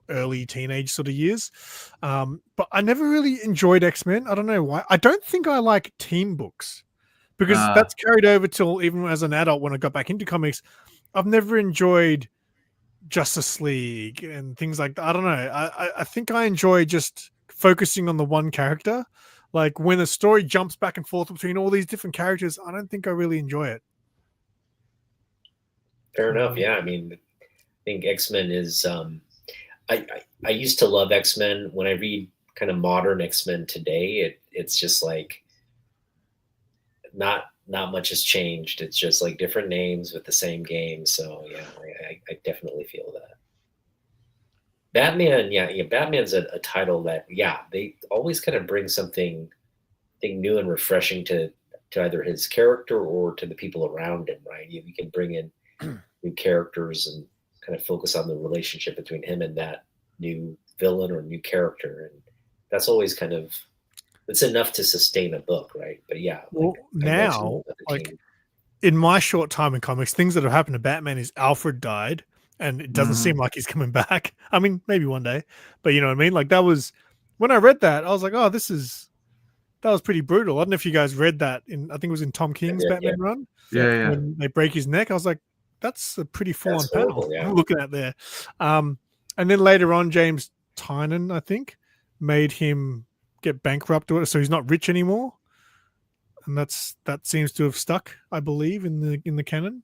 early teenage sort of years, but I never really enjoyed X-Men. I don't know why. I don't think I like team books because that's carried over till even as an adult when I got back into comics. I've never enjoyed Justice League and things like that. I don't know. I think I enjoy just focusing on the one character. Like when a story jumps back and forth between all these different characters, I don't think I really enjoy it. Fair enough. Yeah, I mean, I think X-Men is. I used to love X-Men. When I read kind of modern X-Men today, it's just like not much has changed. It's just like different names with the same game. So yeah, I definitely feel that. Batman, Batman's a title that they always kind of bring something new and refreshing to either his character or to the people around him, right? You can bring in new characters and kind of focus on the relationship between him and that new villain or new character, and that's always kind of it's enough to sustain a book, right? But yeah, well, now like in my short time in comics, things that have happened to Batman is Alfred died, and it doesn't seem like he's coming back. I mean, maybe one day, but you know what I mean? Like that was when I read that, I was like, oh, that was pretty brutal. I don't know if you guys read that I think it was in Tom King's Batman run. Yeah. When they break his neck, I was like, that's a pretty full-on panel I'm looking at there. And then later on, James Tynion, I think, made him get bankrupt, so he's not rich anymore. And that seems to have stuck, I believe, in the canon.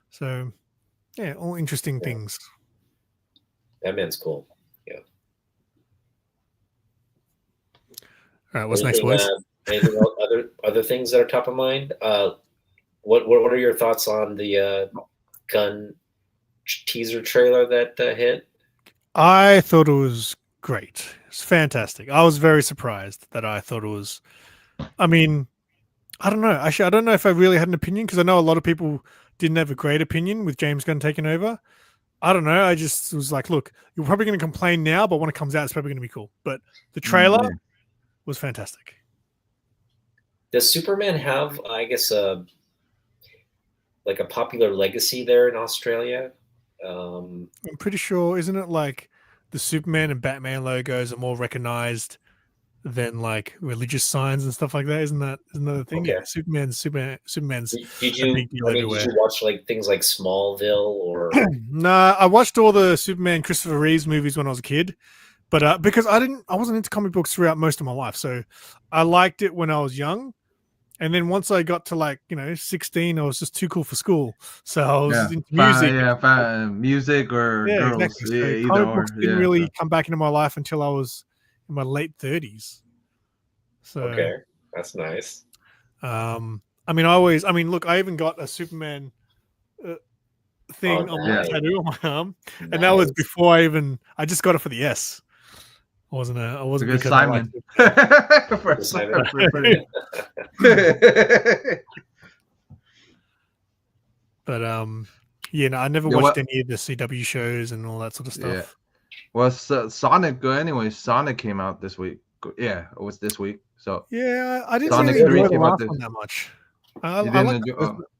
So, yeah, all interesting things. Batman's cool. Yeah. All right, what's next, boys? Anything else, other things that are top of mind? What are your thoughts on the Gun teaser trailer that hit? I thought it was great. It's fantastic. I was very surprised that I thought it was. I mean, I don't know. Actually, I don't know if I really had an opinion because I know a lot of people didn't have a great opinion with James Gunn taking over. I don't know. I just was like, look, you're probably going to complain now, but when it comes out, it's probably going to be cool. But the trailer was fantastic. Does Superman have, I guess, like a popular legacy there in Australia? I'm pretty sure, isn't it like the Superman and Batman logos are more recognized than like religious signs and stuff like that? Isn't that the thing? Okay. Yeah, Superman's Did you watch like things like Smallville or? Nah, I watched all the Superman Christopher Reeves movies when I was a kid, but because I wasn't into comic books throughout most of my life, so I liked it when I was young. And then once I got to 16, I was just too cool for school. So I was into music. Music or girls. Exactly. So comic books didn't really come back into my life until I was in my late 30s. So okay, that's nice. I mean, look, I even got a Superman thing on my tattoo on my arm, and that was before I just got it for the S. I wasn't because Simon. But I never watched any of the CW shows and all that sort of stuff. Yeah. Well, Sonic. Anyway, Sonic came out this week. Yeah, it was this week. So yeah, I didn't really enjoy the last one that much. I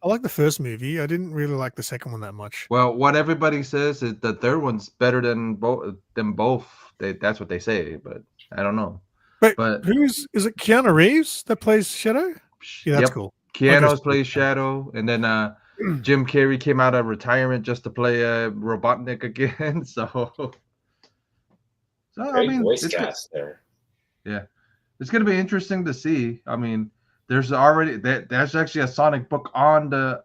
like the first movie. I didn't really like the second one that much. Well, what everybody says is the third one's better than both. That's what they say, but I don't know. But is it Keanu Reeves that plays Shadow? Yeah, that's cool. Keanu plays Shadow, and then Jim Carrey came out of retirement just to play Robotnik again. So I mean, voice cast there. Yeah, it's gonna be interesting to see. I mean, there's already there's actually a Sonic book on the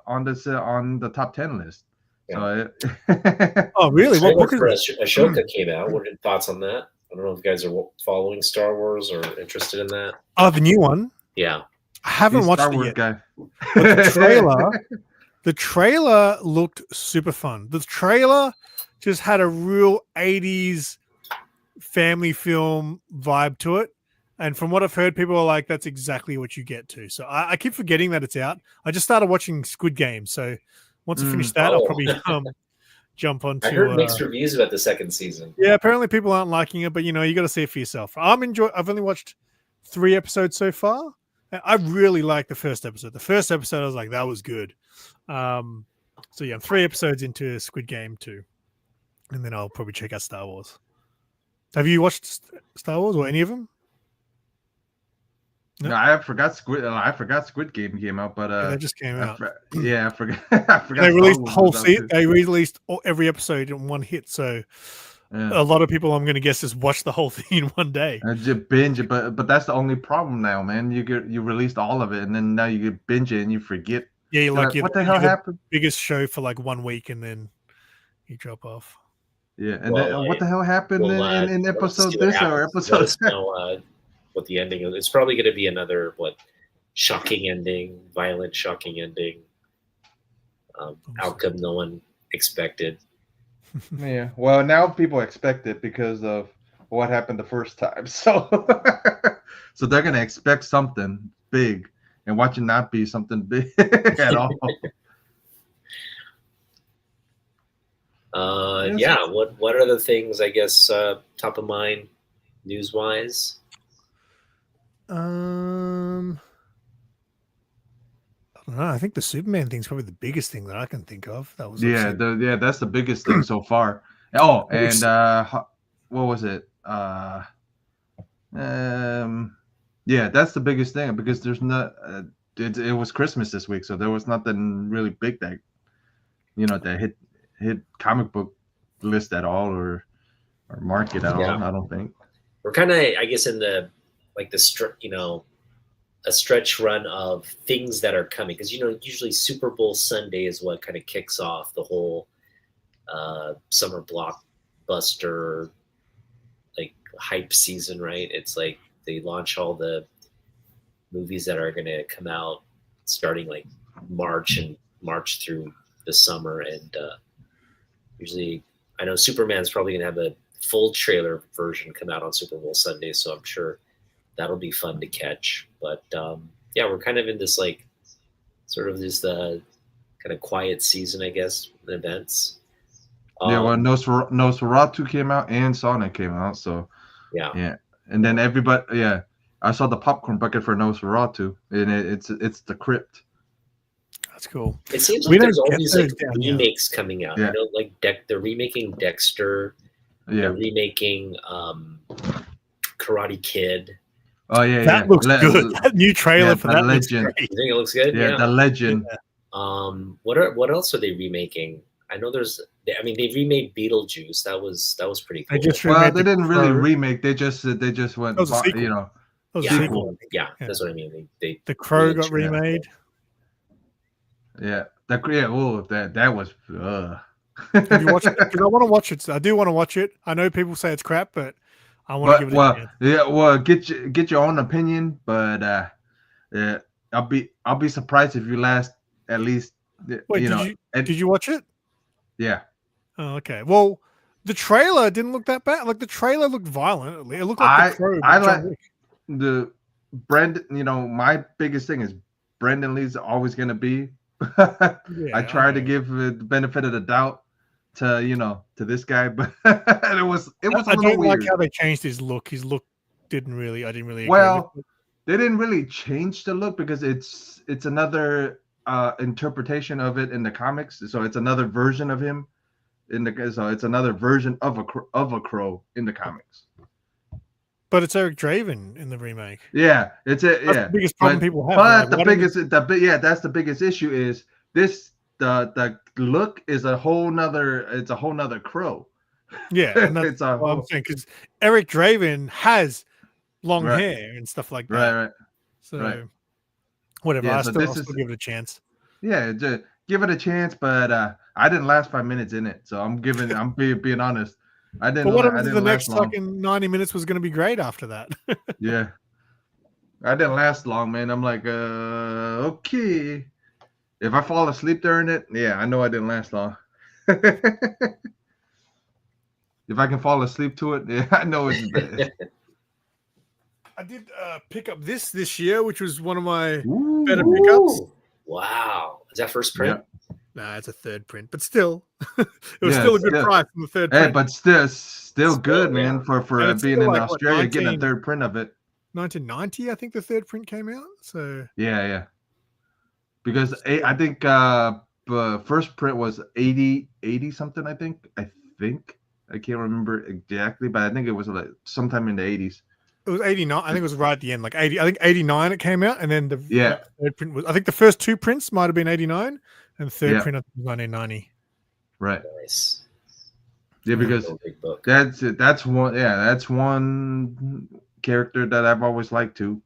top 10 list. Yeah. So Oh, really? What Trailer book is for it? Ashoka came out. What are your thoughts on that? I don't know if you guys are following Star Wars or interested in that. Oh, the new one. Yeah. I haven't he's watched Star it Wars yet. guy. But the trailer looked super fun. The trailer just had a real 80s family film vibe to it. And from what I've heard, people are like, that's exactly what you get to. So I keep forgetting that it's out. I just started watching Squid Game. So once I finish that, I'll Oh. probably jump onto. I heard mixed reviews about the second season. Yeah, apparently people aren't liking it, but you got to see it for yourself. I've only watched 3 episodes so far. And I really liked the first episode. The first episode, I was like, that was good. So yeah, I'm 3 episodes into Squid Game 2, and then I'll probably check out Star Wars. Have you watched Star Wars or any of them? No, I forgot Squid Game came out, but Yeah, that just came out. I forgot. I forgot. They released the Star Wars whole was out season. too. They released every episode in one hit. So Yeah. a lot of people, I'm going to guess, just watch the whole thing in one day. Just binge it, but that's the only problem now, man. You released all of it, and then now you get binge it and you forget. Yeah, you're like, what the hell happened? Biggest show for like 1 week, and then you drop off. Yeah, and then what the hell happened in episode this or episode? Let us know what the ending is. It's probably going to be another shocking ending, violent, shocking ending. Outcome no one expected. Yeah, well, now people expect it because of what happened the first time. So, so they're gonna expect something big, and watch it not be something big at all. Yeah. What are the things, I guess, top of mind, news wise? I don't know. I think the Superman thing's probably the biggest thing that I can think of. That was that's the biggest thing so far. Oh, and what was it? Yeah, that's the biggest thing because there's not. It was Christmas this week, so there was nothing really big that that hit comic book list at all or market at all. I don't think we're kind of, I guess, in the a stretch run of things that are coming because usually Super Bowl Sunday is what kind of kicks off the whole summer blockbuster hype season, right? It's like they launch all the movies that are going to come out starting March through the summer, and usually I know Superman's probably going to have a full trailer version come out on Super Bowl Sunday, so I'm sure that'll be fun to catch. But yeah, we're kind of in this sort of this kind of quiet season, I guess, in events. Yeah, well, Nosferatu came out and Sonic came out, so yeah, and then everybody, I saw the popcorn bucket for Nosferatu, and it's the Crypt. That's cool. It seems like there's all these remakes coming out. Yeah. They're remaking Dexter. Yeah. They're remaking Karate Kid. Oh yeah, that looks good. That new trailer for that Legend. looks great. You think it looks good? Yeah, the Legend. Yeah. What else are they remaking? I know they remade Beetlejuice. That was pretty cool. They didn't really remake. They just went. That was a sequel. Sequel. Yeah, that's what I mean. The Crow got remade. Yeah, that was. Have you watched it? Because I want to watch it. I do want to watch it. I know people say it's crap, but I want to give it a chance. Yeah, well, get your own opinion, but I'll be surprised if you last at least. Wait, did you watch it? Yeah. Oh, okay. Well, the trailer didn't look that bad. Like the trailer looked violent. It looked like the Crow. I like the Brendan. My biggest thing is Brendan Lee's always going to be. I try to give the benefit of the doubt to this guy, but it was a little weird. I don't like how they changed his look. His look I didn't really agree well with it. They didn't really change the look because it's another interpretation of it in the comics, so it's another version of him so it's another version of a crow in the comics. But it's Eric Draven in the remake. Yeah, that's the biggest problem people have. But that's the biggest issue is this. The look is a whole nother crow. Yeah, and that's what I'm saying, because Eric Draven has long Right. hair and stuff like that. Right. So Right. whatever. Yeah, I'll so still this is give it a chance. yeah, just give it a chance, but I didn't last 5 minutes in it, so I'm being honest. I But what happens if the didn't last next long. fucking 90 minutes was going to be great after that? Yeah, I didn't last long, man. I'm like, okay. If I fall asleep during it, yeah, I know I didn't last long. If I can fall asleep to it, yeah, I know it's bad. I did pick up this year, which was one of my Ooh. better pickups. Ooh, wow. Is that first print? Nah, it's a third print, but still, it was still a good price from the third Hey, print. but still good, yeah. man, for And it's being still in like, Australia, getting a third print of it. 1990, I think the third print came out. So Yeah. Because I think first print was 80 something, I think. I can't remember exactly, but I think it was like sometime in the 80s. it was 89. I think it was right at the end, like 80. I think 89 it came out, and then the third print was. I think the first two prints might have been 89, and the third print I think was 1990. Right. Nice. Yeah, because that's it. That's one. Yeah, that's one character that I've always liked too.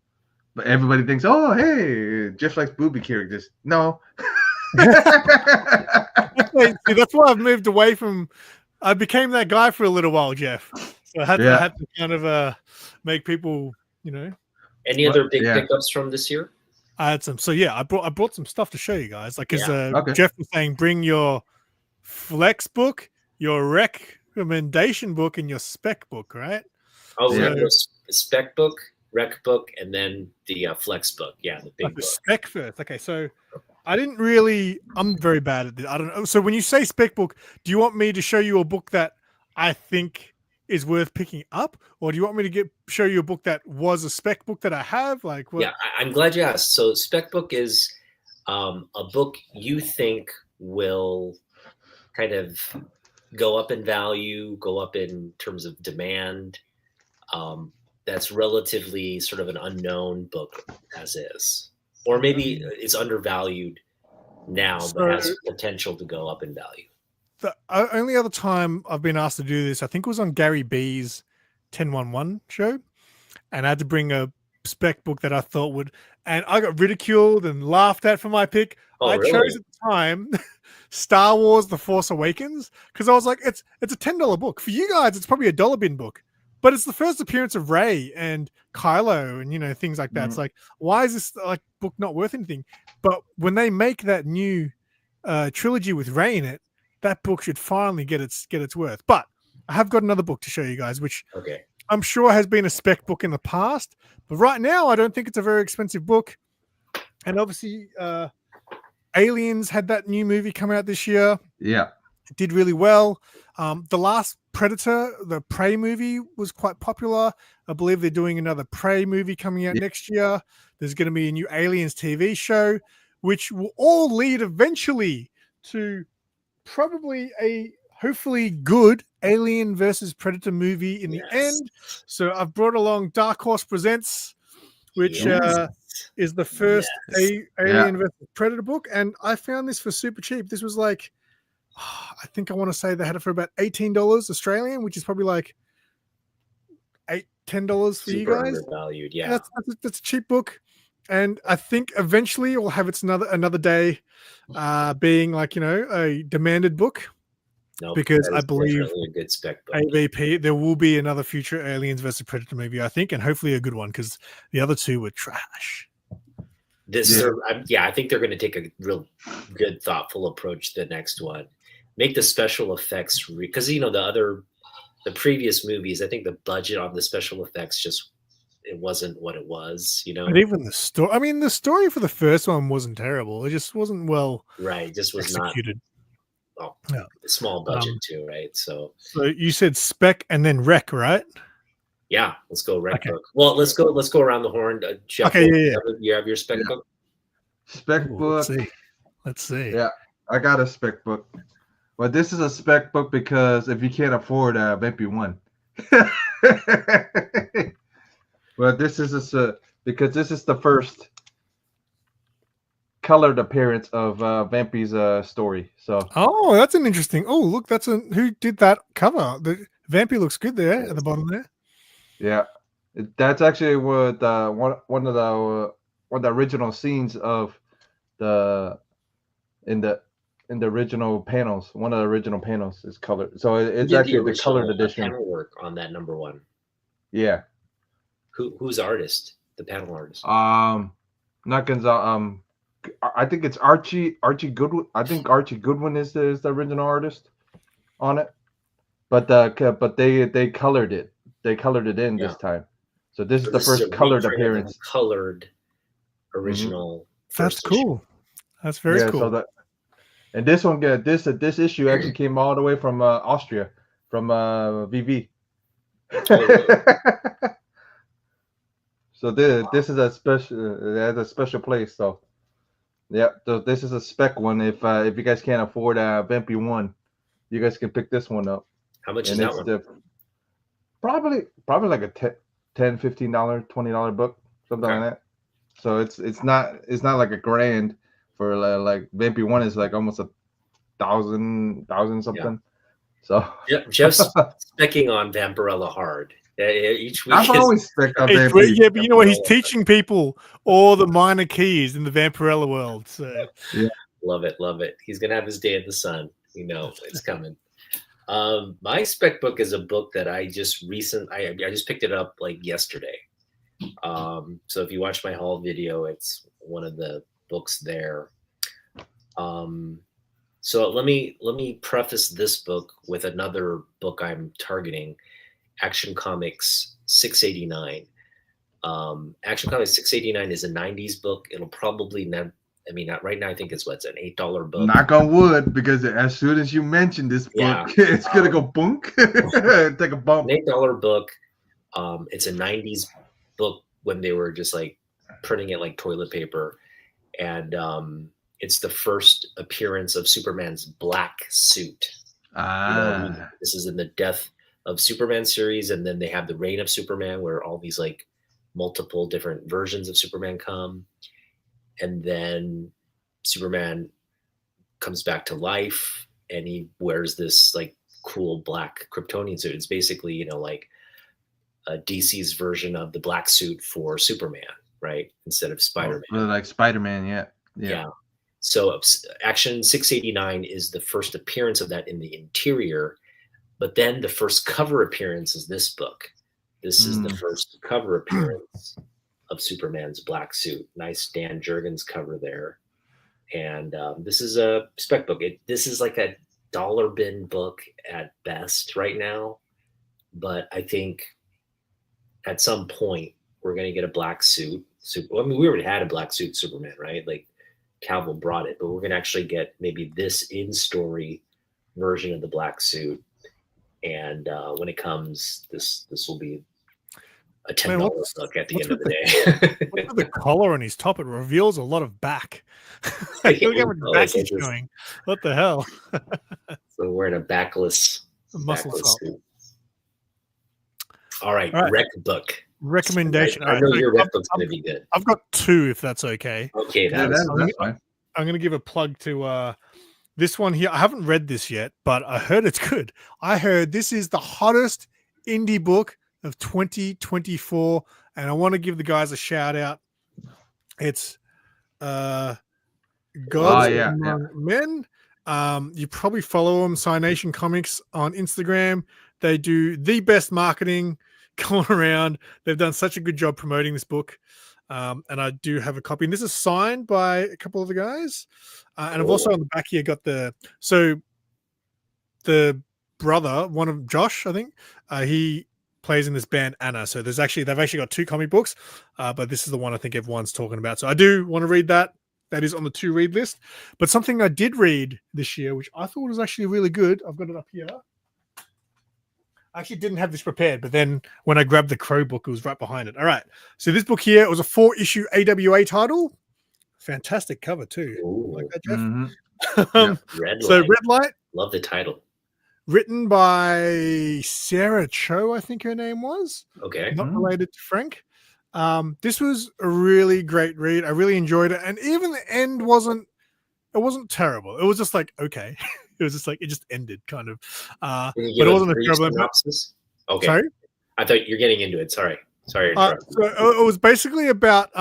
But everybody thinks, oh, hey, Jeff likes booby characters. No. See, that's why I've moved away from. I became that guy for a little while, Jeff. So I had to kind of make people, Any other big pickups from this year? I had some. So yeah, I brought some stuff to show you guys. Like, because Jeff was saying, bring your flex book, your recommendation book, and your spec book, right? Oh, spec book, rec book, and then the flex book. Yeah, the big book. Spec first. Okay, so I didn't really. I'm very bad at this. I don't know. So when you say spec book, do you want me to show you a book that I think is worth picking up, or do you want me to show you a book that was a spec book that I have? Like, what? Yeah, I'm glad you asked. So spec book is a book you think will kind of go up in value, go up in terms of demand. That's relatively sort of an unknown book as is, or maybe it's undervalued now, but has potential to go up in value. The only other time I've been asked to do this, I think it was on Gary B's 1011 show, and I had to bring a spec book that I thought would, and I got ridiculed and laughed at for my pick. I chose at the time Star Wars: The Force Awakens, because I was like, it's a $10 book. For you guys, it's probably a dollar bin book. But it's the first appearance of Rey and Kylo and, things like that. It's like, why is this book not worth anything? But when they make that new trilogy with Rey in it, that book should finally get its worth. But I have got another book to show you guys, which I'm sure has been a spec book in the past. But right now, I don't think it's a very expensive book. And obviously, Aliens had that new movie come out this year. Yeah. It did really well. The last Predator, the Prey movie, was quite popular. I believe they're doing another Prey movie coming out next year. There's going to be a new Aliens TV show, which will all lead eventually to probably a hopefully good Alien versus Predator movie in the end. So I've brought along Dark Horse Presents, which is the first Alien versus Predator book. And I found this for super cheap. This was like, I think I want to say they had it for about $18 Australian, which is probably like $10 for you guys. Undervalued, yeah. That's a cheap book, and I think eventually it will have its another day, being like a demanded book. Because I believe a good spec book. AVP there will be another future Aliens versus Predator movie, I think, and hopefully a good one because the other two were trash. I think they're going to take a real good, thoughtful approach to the next one. Make the special effects because the previous movies, I think the budget on the special effects it wasn't what it was, But even the story, the story for the first one wasn't terrible. It just wasn't well just was executed. Small budget too, right? So you said spec and then rec, right? Yeah, let's go rec book. Well, let's go around the horn. Jeff, okay, you have your spec book. Spec book. Let's see. Yeah, I got a spec book. Well, this is a spec book because if you can't afford Vampy 1. Well, this is because this is the first colored appearance of Vampy's story. So. Oh, that's an interesting. Oh, look, who did that cover? The Vampy looks good there at the bottom there. Yeah. That's actually what one of the original scenes of the in the original panels. One of the original panels is colored, so Who it's did the actually the colored original edition. panel work on that number one? Yeah. Who's artist? The panel artist. Not Gonzalez. I think it's Archie Goodwin. I think Archie Goodwin is the original artist on it, but they colored it. They colored it in this time. So this is the first colored appearance. Colored original. That's cool. That's very cool. So and this one, this issue actually came all the way from Austria, from VV. So this is a special place. So yeah, so this is a spec one. If you guys can't afford Vampy 1, you guys can pick this one up. How much is that one? Probably like a $10, $15, $20 book, something like that. So it's not like a grand for like Vampy 1 is like almost 1,000 something. Yeah. So Jeff's specking on Vampirella hard. Each week I've always spec on Vampy. Yeah, but you know what? He's teaching people all the minor keys in the Vampirella world. So yeah, love it. He's gonna have his day in the sun. You know it's coming. My spec book is a book that I just picked it up like yesterday. So if you watch my haul video, it's one of the books there. So let me preface this book with another book I'm targeting, Action Comics 689. Action Comics 689 is a 90s book. It'll probably not right now I think it's an $8 book. Knock on wood, because as soon as you mention this book, it's gonna go bunk. Take a bump. An $8 book. It's a 90s book when they were just like printing it like toilet paper, and it's the first appearance of Superman's black suit. This is in the Death of Superman series, and then they have the Reign of Superman, where all these like multiple different versions of Superman come, and then Superman comes back to life, and he wears this like cool black Kryptonian suit. It's basically like DC's version of the black suit for Superman, right? Instead of Spider-Man. Really like Spider-Man, yeah. So Action 689 is the first appearance of that in the interior, but then the first cover appearance is this book. This is the first cover appearance of Superman's black suit. Nice Dan Jurgens cover there. And this is a spec book. This is like a dollar bin book at best right now, but I think at some point we're going to get a black suit. We already had a black suit Superman, right? Like Cavill brought it, but we're going to actually get maybe this in-story version of the black suit. And when it comes, this will be a $10 book at the end of the day. Look at the collar on his top. It reveals a lot of back. Look how much back he's showing. What the hell? So we're in a backless muscle suit. All right, rec book. Recommendation. I know your rec book's going to be good. I've got two, if that's okay. Okay, that's fine. I'm going to give a plug to this one here. I haven't read this yet, but I heard it's good. I heard this is the hottest indie book of 2024, and I want to give the guys a shout out. It's Gods Among Men. You probably follow them, Cynation Comics on Instagram. They do the best marketing going around. They've done such a good job promoting this book. And I do have a copy. And this is signed by a couple of the guys. And I've also on the back here got the brother, one of Josh, I think, he plays in this band Anna. So they've actually got two comic books, but this is the one I think everyone's talking about. So I do want to read that. That is on the to read list. But something I did read this year, which I thought was actually really good. I've got it up here. I actually didn't have this prepared, but then when I grabbed the Crow book, it was right behind it. All right. So this book here, it was a 4-issue AWA title. Fantastic cover too. Ooh. Like that, Jeff? Mm-hmm. Red Light. Love the title. Written by Sarah Cho, I think her name was. Okay. Not related to Frank. This was a really great read. I really enjoyed it. And even the end wasn't terrible. It was just like, okay. It was just like, it just ended kind of. But it wasn't a terrible synopsis. Okay. Sorry? I thought you're getting into it. Sorry. Sorry to interrupt. So it was basically about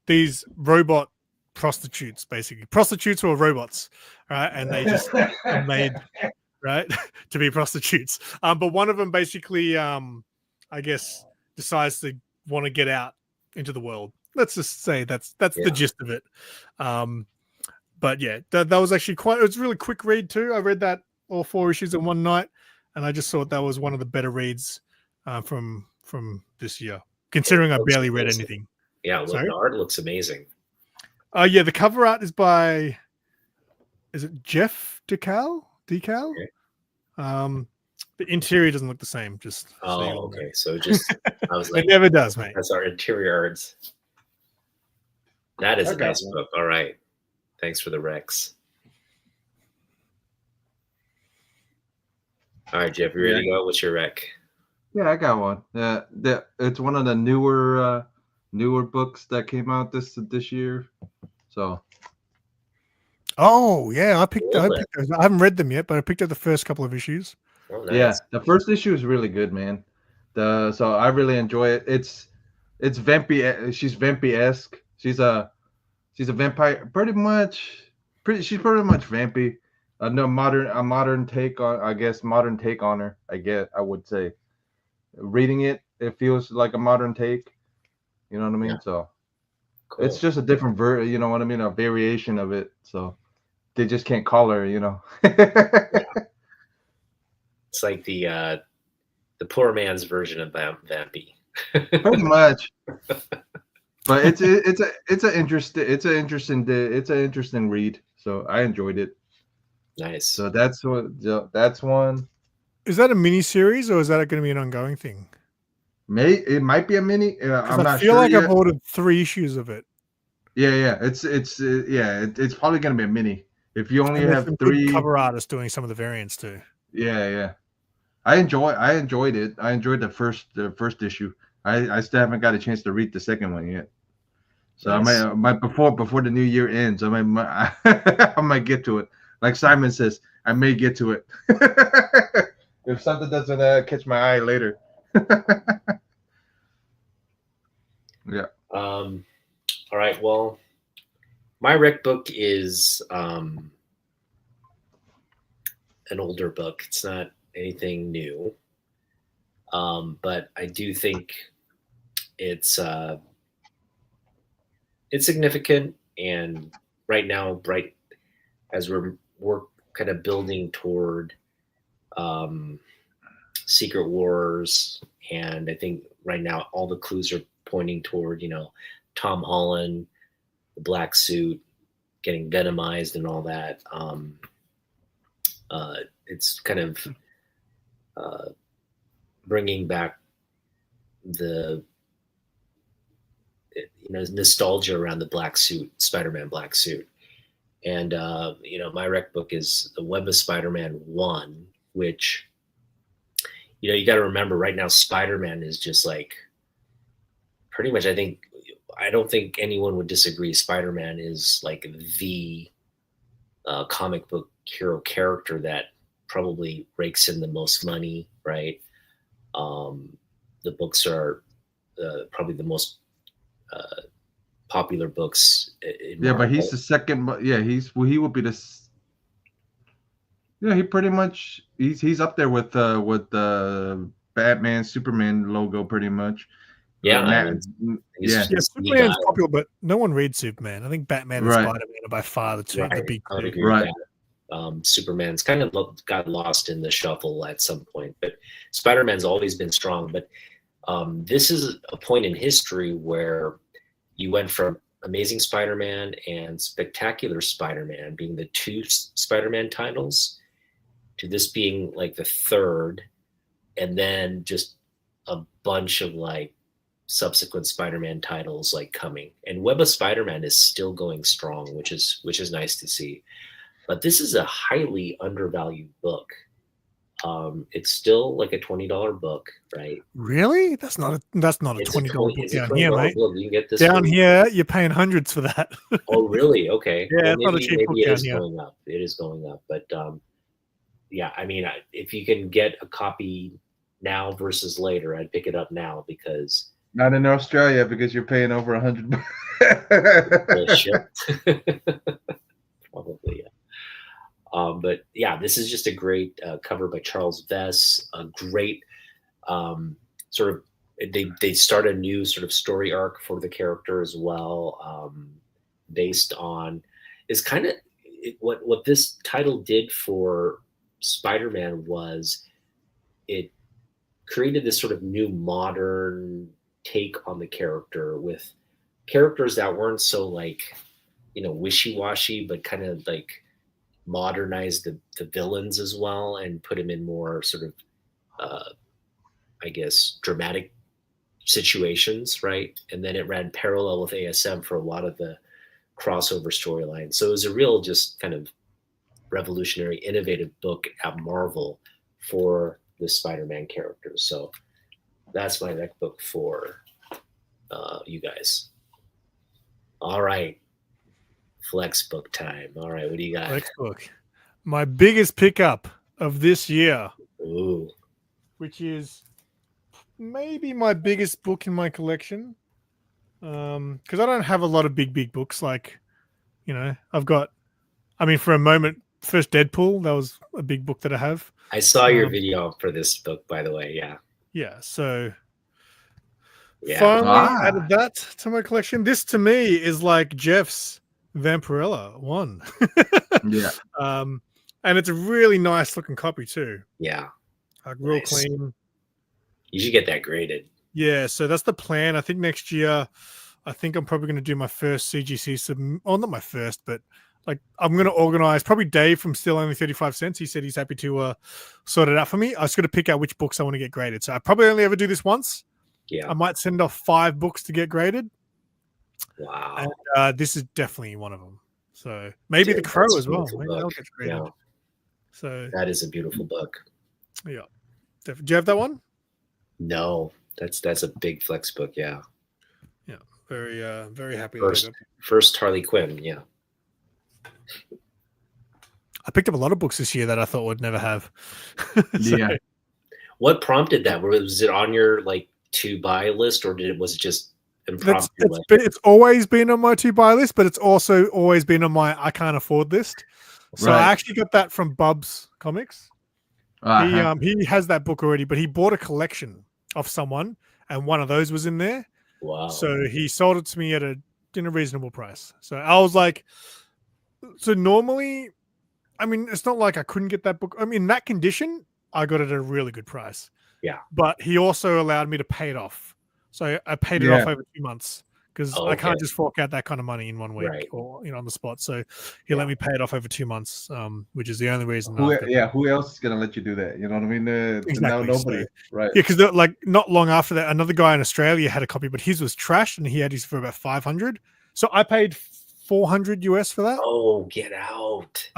these robot prostitutes, basically prostitutes who are robots, right? And they just are made right to be prostitutes. But one of them basically, I guess, decides to want to get out into the world. Let's just say that's the gist of it. But yeah, that was actually it was a really quick read too. I read that all 4 issues in one night, and I just thought that was one of the better reads from this year, considering I barely read anything. Yeah, the art looks amazing. Yeah, the cover art is by, is it Jeff Decal? Okay. The interior doesn't look the same. Just okay. So just I was like, it never does, mate. That's our interior arts. That is a nice book. All right, thanks for the Rex. All right, Jeff, you ready to go? What's your rec? Yeah, I got one. It's one of the newer books that came out this year. So. Oh yeah, I haven't read them yet, but I picked up the first couple of issues. Oh, nice. Yeah, the first issue is really good, man. So I really enjoy it. It's vampy. She's vampy-esque. She's a vampire, pretty much. She's pretty much vampy. A modern take on, I guess, on her. I would say. Reading it feels like a modern take. You know what I mean? Yeah. So cool. It's just a different you know what I mean? A variation of it. So they just can't call her, you know. Yeah. It's like the poor man's version of Vampy. Pretty much. But it's an interesting read. So I enjoyed it. Nice. So that's one. Is that a mini series or is that going to be an ongoing thing? It might be a mini. I'm not sure. I feel like I've ordered 3 issues of it. Yeah. It's probably going to be a mini. If you only have 3 cover artists doing some of the variants too. Yeah. I enjoyed it. I enjoyed the first issue. I still haven't got a chance to read the second one yet. So nice. I might before the new year ends, I might get to it. Like Simon says, I may get to it. If something doesn't catch my eye later. Yeah. All right. Well, my rec book is an older book. It's not anything new, but I do think it's significant. And right now, as we're kind of building toward Secret Wars, and I think right now all the clues are pointing toward, Tom Holland, the black suit, getting venomized and all that. It's kind of bringing back the nostalgia around the black suit, Spider-Man black suit. And my rec book is The Web of Spider-Man 1, which you got to remember right now Spider-Man is just like pretty much, I don't think anyone would disagree, Spider-Man is like the comic book hero character that probably rakes in the most money, right? The books are probably the most popular books in Marvel. But he's the second. Yeah, he would be he pretty much he's up there with the Batman Superman logo pretty much. Superman's popular, but no one reads Superman. I think Batman and Spider-Man are by far the big two. Right. Superman's kind of got lost in the shuffle at some point, but Spider-Man's always been strong. But this is a point in history where you went from Amazing Spider-Man and Spectacular Spider-Man being the 2 Spider-Man titles to this being like the 3rd, and then just a bunch of like subsequent Spider-Man titles like coming. And Web of Spider-Man is still going strong, which is nice to see. But this is a highly undervalued book. It's still like a $20 book, right? Really? That's not a $20 book down here, mate. Book. You can get this down here. You're paying hundreds for that. Oh, really? Okay. Yeah, it's not a cheap book down here. Going up. It is going up, but yeah. I mean, if you can get a copy now versus later, I'd pick it up now because Not in Australia because you're paying over $100. Bullshit. Probably, yeah. But yeah, this is just a great cover by Charles Vess. A great sort of they start a new sort of story arc for the character as well, based on is kind of what this title did for Spider-Man was it created this sort of new modern take on the character with characters that weren't so like wishy-washy, but kind of like modernize the villains as well and put them in more sort of I guess dramatic situations, right? And then it ran parallel with ASM for a lot of the crossover storylines. So it was a real just kind of revolutionary, innovative book at Marvel for the Spider-Man characters. So that's my next book for you guys. All right. Flex book time. All right, what do you got? Flex book. My biggest pickup of this year. Ooh. Which is maybe my biggest book in my collection. Because I don't have a lot of big books. Like, I've got, for a moment, first Deadpool, that was a big book that I have. I saw your video for this book, by the way. Yeah. Yeah. So yeah. Finally added that to my collection. This to me is like Jeff's Vampirella 1. Yeah. And it's a really nice looking copy too. Yeah. Like real clean. You should get that graded. Yeah, so that's the plan. I think next year, I think I'm probably going to do my first CGC not my first, but like I'm going to organize. Probably Dave from Still Only 35 Cents. He said he's happy to sort it out for me. I just got to pick out which books I want to get graded. So I probably only ever do this once. Yeah, I might send off 5 books to get graded. Wow, and this is definitely one of them. So maybe The Crow as well. Maybe that'll get graded. Yeah. So that is a beautiful book. Yeah, do you have that one? No, that's a big Flex book. Yeah. Yeah, very happy. First Harley Quinn. Yeah. I picked up a lot of books this year that I thought would never have. Yeah. What prompted that? Was it on your to buy list, or was it just impromptu? It's always been on my to buy list, but it's also always been on my I can't afford list. So I actually got that from Bub's Comics. He has that book already, but he bought a collection of someone, and one of those was in there. Wow! So he sold it to me at a reasonable price. So I was like, so normally, it's not like I couldn't get that book. In that condition, I got it at a really good price. Yeah. But he also allowed me to pay it off. So I paid it off over 2 months because I can't just fork out that kind of money in 1 week or on the spot. So he let me pay it off over 2 months, which is the only reason. Who else is gonna let you do that? You know what I mean? Exactly. Now nobody, right? Yeah, because not long after that, another guy in Australia had a copy, but his was trashed, and he had his for about $500. So I paid $400 US for that. Oh, get out!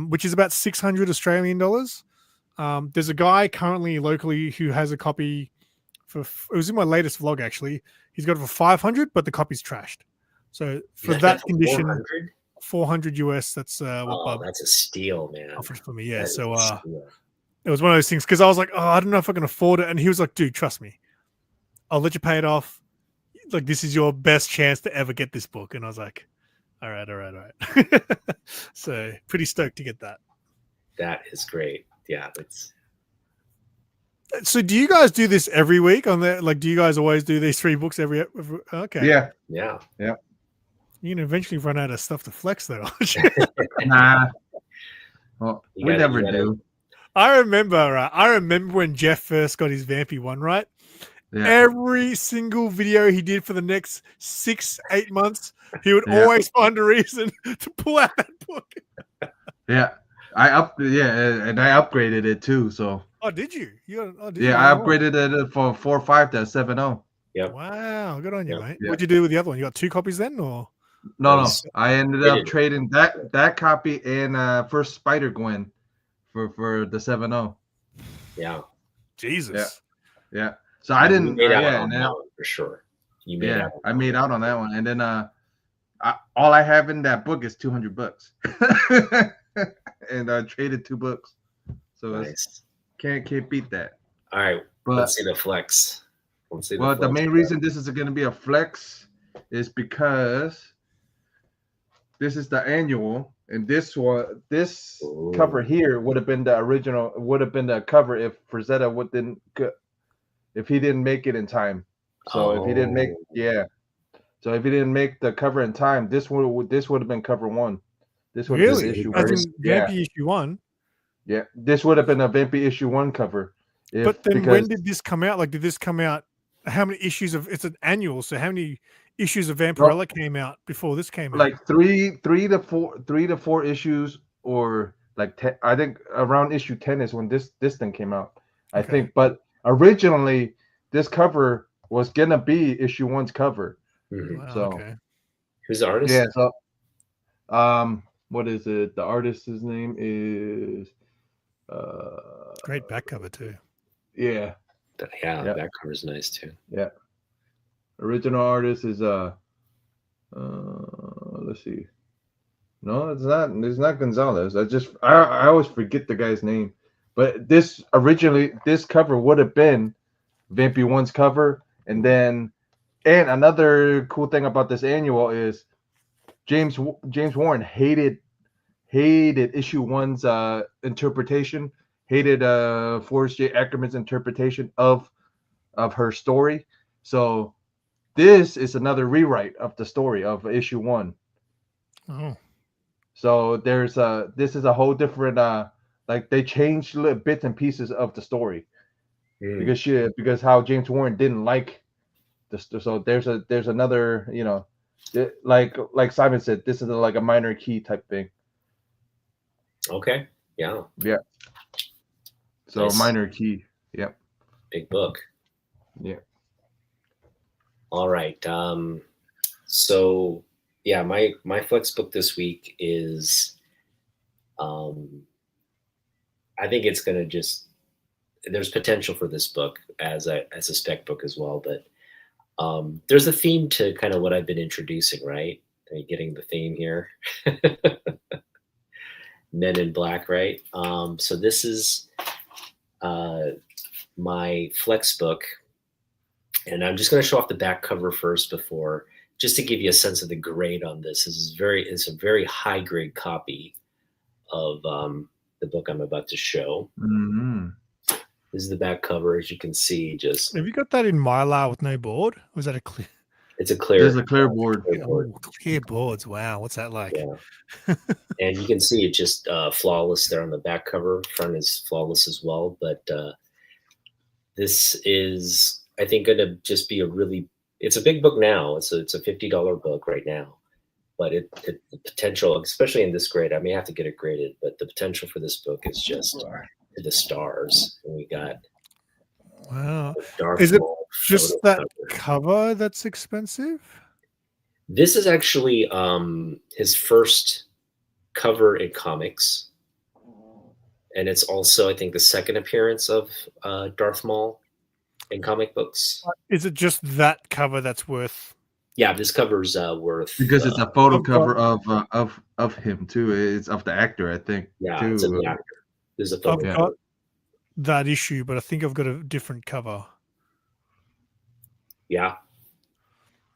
Which is about 600 Australian dollars. There's a guy currently locally who has a copy it was in my latest vlog actually. He's got it for 500, but the copy's trashed. So for that condition, 400 US. That's that's a steal, man. Offered for me, yeah. So it was one of those things because I was like, I don't know if I can afford it, and he was like, dude, trust me, I'll let you pay it off. Like this is your best chance to ever get this book, and I was like, all right. So pretty stoked to get that. That is great. Yeah, that's. So do you guys do this every week on the do you guys always do these 3 books every okay. Yeah. Yeah. Yeah. You can eventually run out of stuff to flex though. Nah. Well, we never do. I remember when Jeff first got his Vampy one, right? Yeah. Every single video he did for the next 6-8 months, he would always find a reason to pull out that book. Yeah. I upgraded it too. So. Oh, did you? I upgraded it from 4.5 to 7.0. Yeah. Wow, good on you, mate. What'd you do with the other one? You got 2 copies then, or? No. I ended up trading that copy and first Spider-Gwen for the 7.0. Yeah. Jesus. Yeah. So I didn't. Made out on that one for sure. I made out on that one, and then all I have in that book is $200, and I traded 2 books. So nice. Can't beat that. All right, let's see the flex. Let's see Well, the flex main cover. reason this is going to be a flex is because this is the annual, and this cover here would have been the original. Would have been the cover if Frazetta if he didn't make it in time. So if he didn't make, so if he didn't make the cover in time, this would have been cover 1. This would have been Really? issue As 1. in Vampy issue 1? Yeah, this would have been a Vampy issue 1 cover. But then when did this come out? Like, did this come out? How many issues of it's an annual? So how many issues of Vampirella came out before this came out? Like three to four issues, or like 10. I think around issue 10 is when this thing came out. I think, but originally this cover was gonna be issue 1's cover. Wow, so okay. Who's the artist? Yeah. So, what is it? The artist's name is great back cover too. Yeah, back cover is nice too. Yeah. Original artist is let's see. No, it's not. It's not Gonzalez. I always forget the guy's name. But this cover would have been Vampy 1's cover, and another cool thing about this annual is James Warren hated issue 1's interpretation, hated Forrest J. Ackerman's interpretation of her story. So this is another rewrite of the story of issue 1. Oh. So this is a whole different like they changed little bits and pieces of the story because how James Warren didn't like this. So there's another, like Simon said, this is like a minor key type thing. Okay. Yeah. Yeah. So nice. Minor key. Yep. Big book. Yeah. All right. So yeah, my flex book this week is I think it's gonna there's potential for this book as a spec book as well, but there's a theme to kind of what I've been introducing, right? Are you getting the theme here? Men in Black, right? So this is my flex book, and I'm just going to show off the back cover first just to give you a sense of the grade on this. It's a very high grade copy of the book I'm about to show. Mm-hmm. This is the back cover, as you can see. Have you got that in Mylar with no board? Or was that a clear? It's a clear. There's a clear board. Clear boards. Wow, what's that like? Yeah. And you can see it just flawless there on the back cover. Front is flawless as well. But this is, I think, going to just be it's a big book now. It's a $50 book right now. But the potential, especially in this grade, I may have to get it graded, but the potential for this book is just to the stars. And we got wow. Is it just that cover that's expensive? This is actually his first cover in comics, and it's also, I think, the second appearance of Darth Maul in comic books. Is it just that cover that's worth? Yeah, this cover's worth because it's a photo cover of him too. It's of the actor, I think. Yeah, too. It's of the actor. There's a photo. I've got that issue, but I think I've got a different cover. Yeah.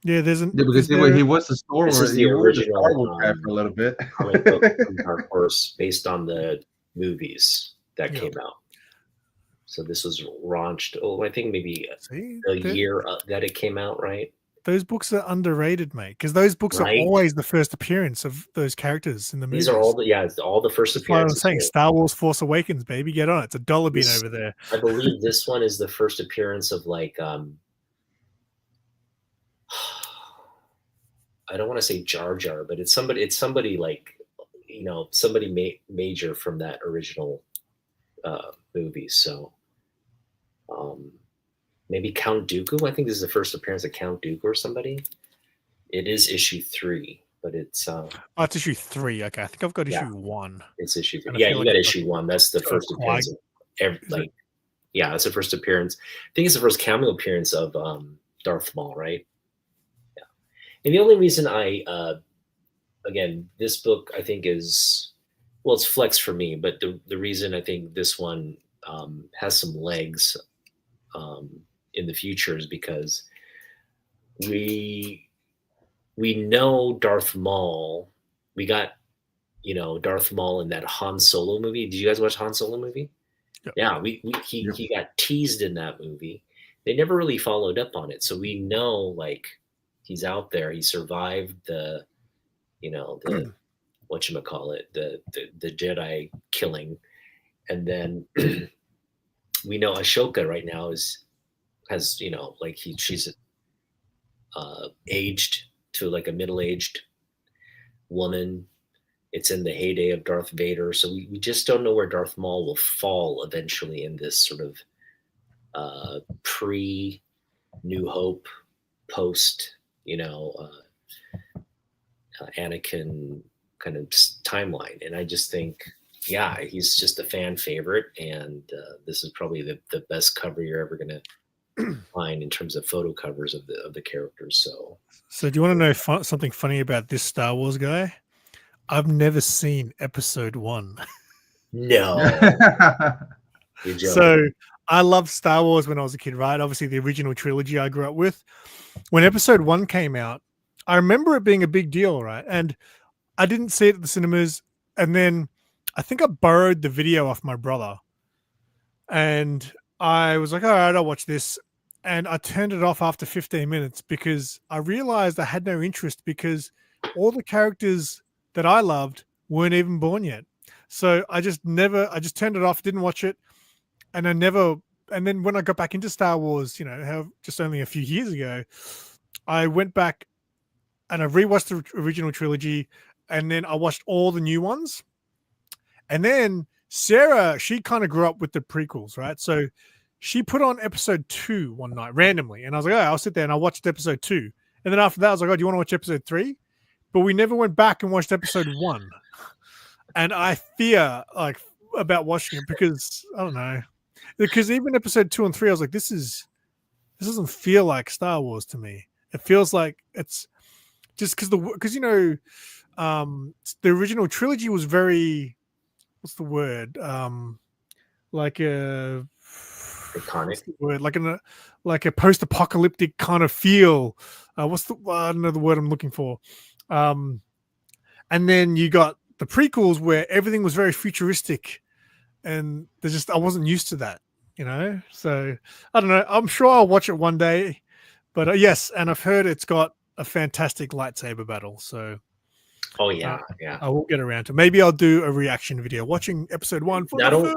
Yeah, because he was the Star Wars. This is the original guy for a little bit. Comic book from Dark Horse, based on the movies that came out. So this was launched. I think maybe a year that it came out, right? Those books are underrated, mate, because those books are always the first appearance of those characters in the movies. These are all the first appearances. I'm saying Star Wars Force Awakens, baby, get on it. It's a dollar bean over there. I believe this one is the first appearance of like I don't want to say Jar Jar, but it's somebody like, somebody major from that original movie. So maybe Count Dooku. I think this is the first appearance of Count Dooku or somebody. It is issue 3, but it's it's issue 3. Okay, I think I've got issue 1. It's issue 3. Yeah, you got issue 1. That's the first appearance of that's the first appearance. I think it's the first cameo appearance of Darth Maul, right? Yeah. And the only reason again, this book I think is, well, it's flex for me, but the reason I think this one has some legs in the future is because we know Darth Maul. We got, Darth Maul in that Han Solo movie. Did you guys watch Han Solo movie? Yep. Yeah, he got teased in that movie. They never really followed up on it, so we know like he's out there. He survived the whatchamacallit, the Jedi killing, and then we know Ashoka right now has like she's aged to like a middle-aged woman. It's in the heyday of Darth Vader, so we just don't know where Darth Maul will fall eventually in this sort of pre New Hope, post Anakin kind of timeline. And I just think, yeah, he's just a fan favorite, and this is probably the best cover you're ever gonna find in terms of photo covers of the characters. So do you want to know something funny about this Star Wars guy? I've never seen episode 1. No. So I loved Star Wars when I was a kid, right? Obviously the original trilogy I grew up with. When episode 1 came out, I remember it being a big deal, right? And I didn't see it at the cinemas. And then I think I borrowed the video off my brother. And I was like, all right, I'll watch this. And I turned it off after 15 minutes because I realized I had no interest because all the characters that I loved weren't even born yet. So I just turned it off, didn't watch it. And and then when I got back into Star Wars, just only a few years ago, I went back and I rewatched the original trilogy, and then I watched all the new ones. And then Sarah, she kind of grew up with the prequels, right? So she put on episode 2 one night randomly, and I was like, oh, I'll sit there and I watched episode 2. And then after that, I was like, oh, do you want to watch episode 3? But we never went back and watched episode 1. And I fear about watching it because I don't know. Because even episode 2 and 3, I was like, this doesn't feel like Star Wars to me. It feels like it's just because the original trilogy was very, what's the word? Like a iconic word, like a post-apocalyptic kind of feel. I don't know the word I'm looking for. And then you got the prequels where everything was very futuristic, and I wasn't used to that, So I don't know. I'm sure I'll watch it one day, but yes, and I've heard it's got a fantastic lightsaber battle. So yeah. I will get around to. Maybe I'll do a reaction video watching episode 1 for not only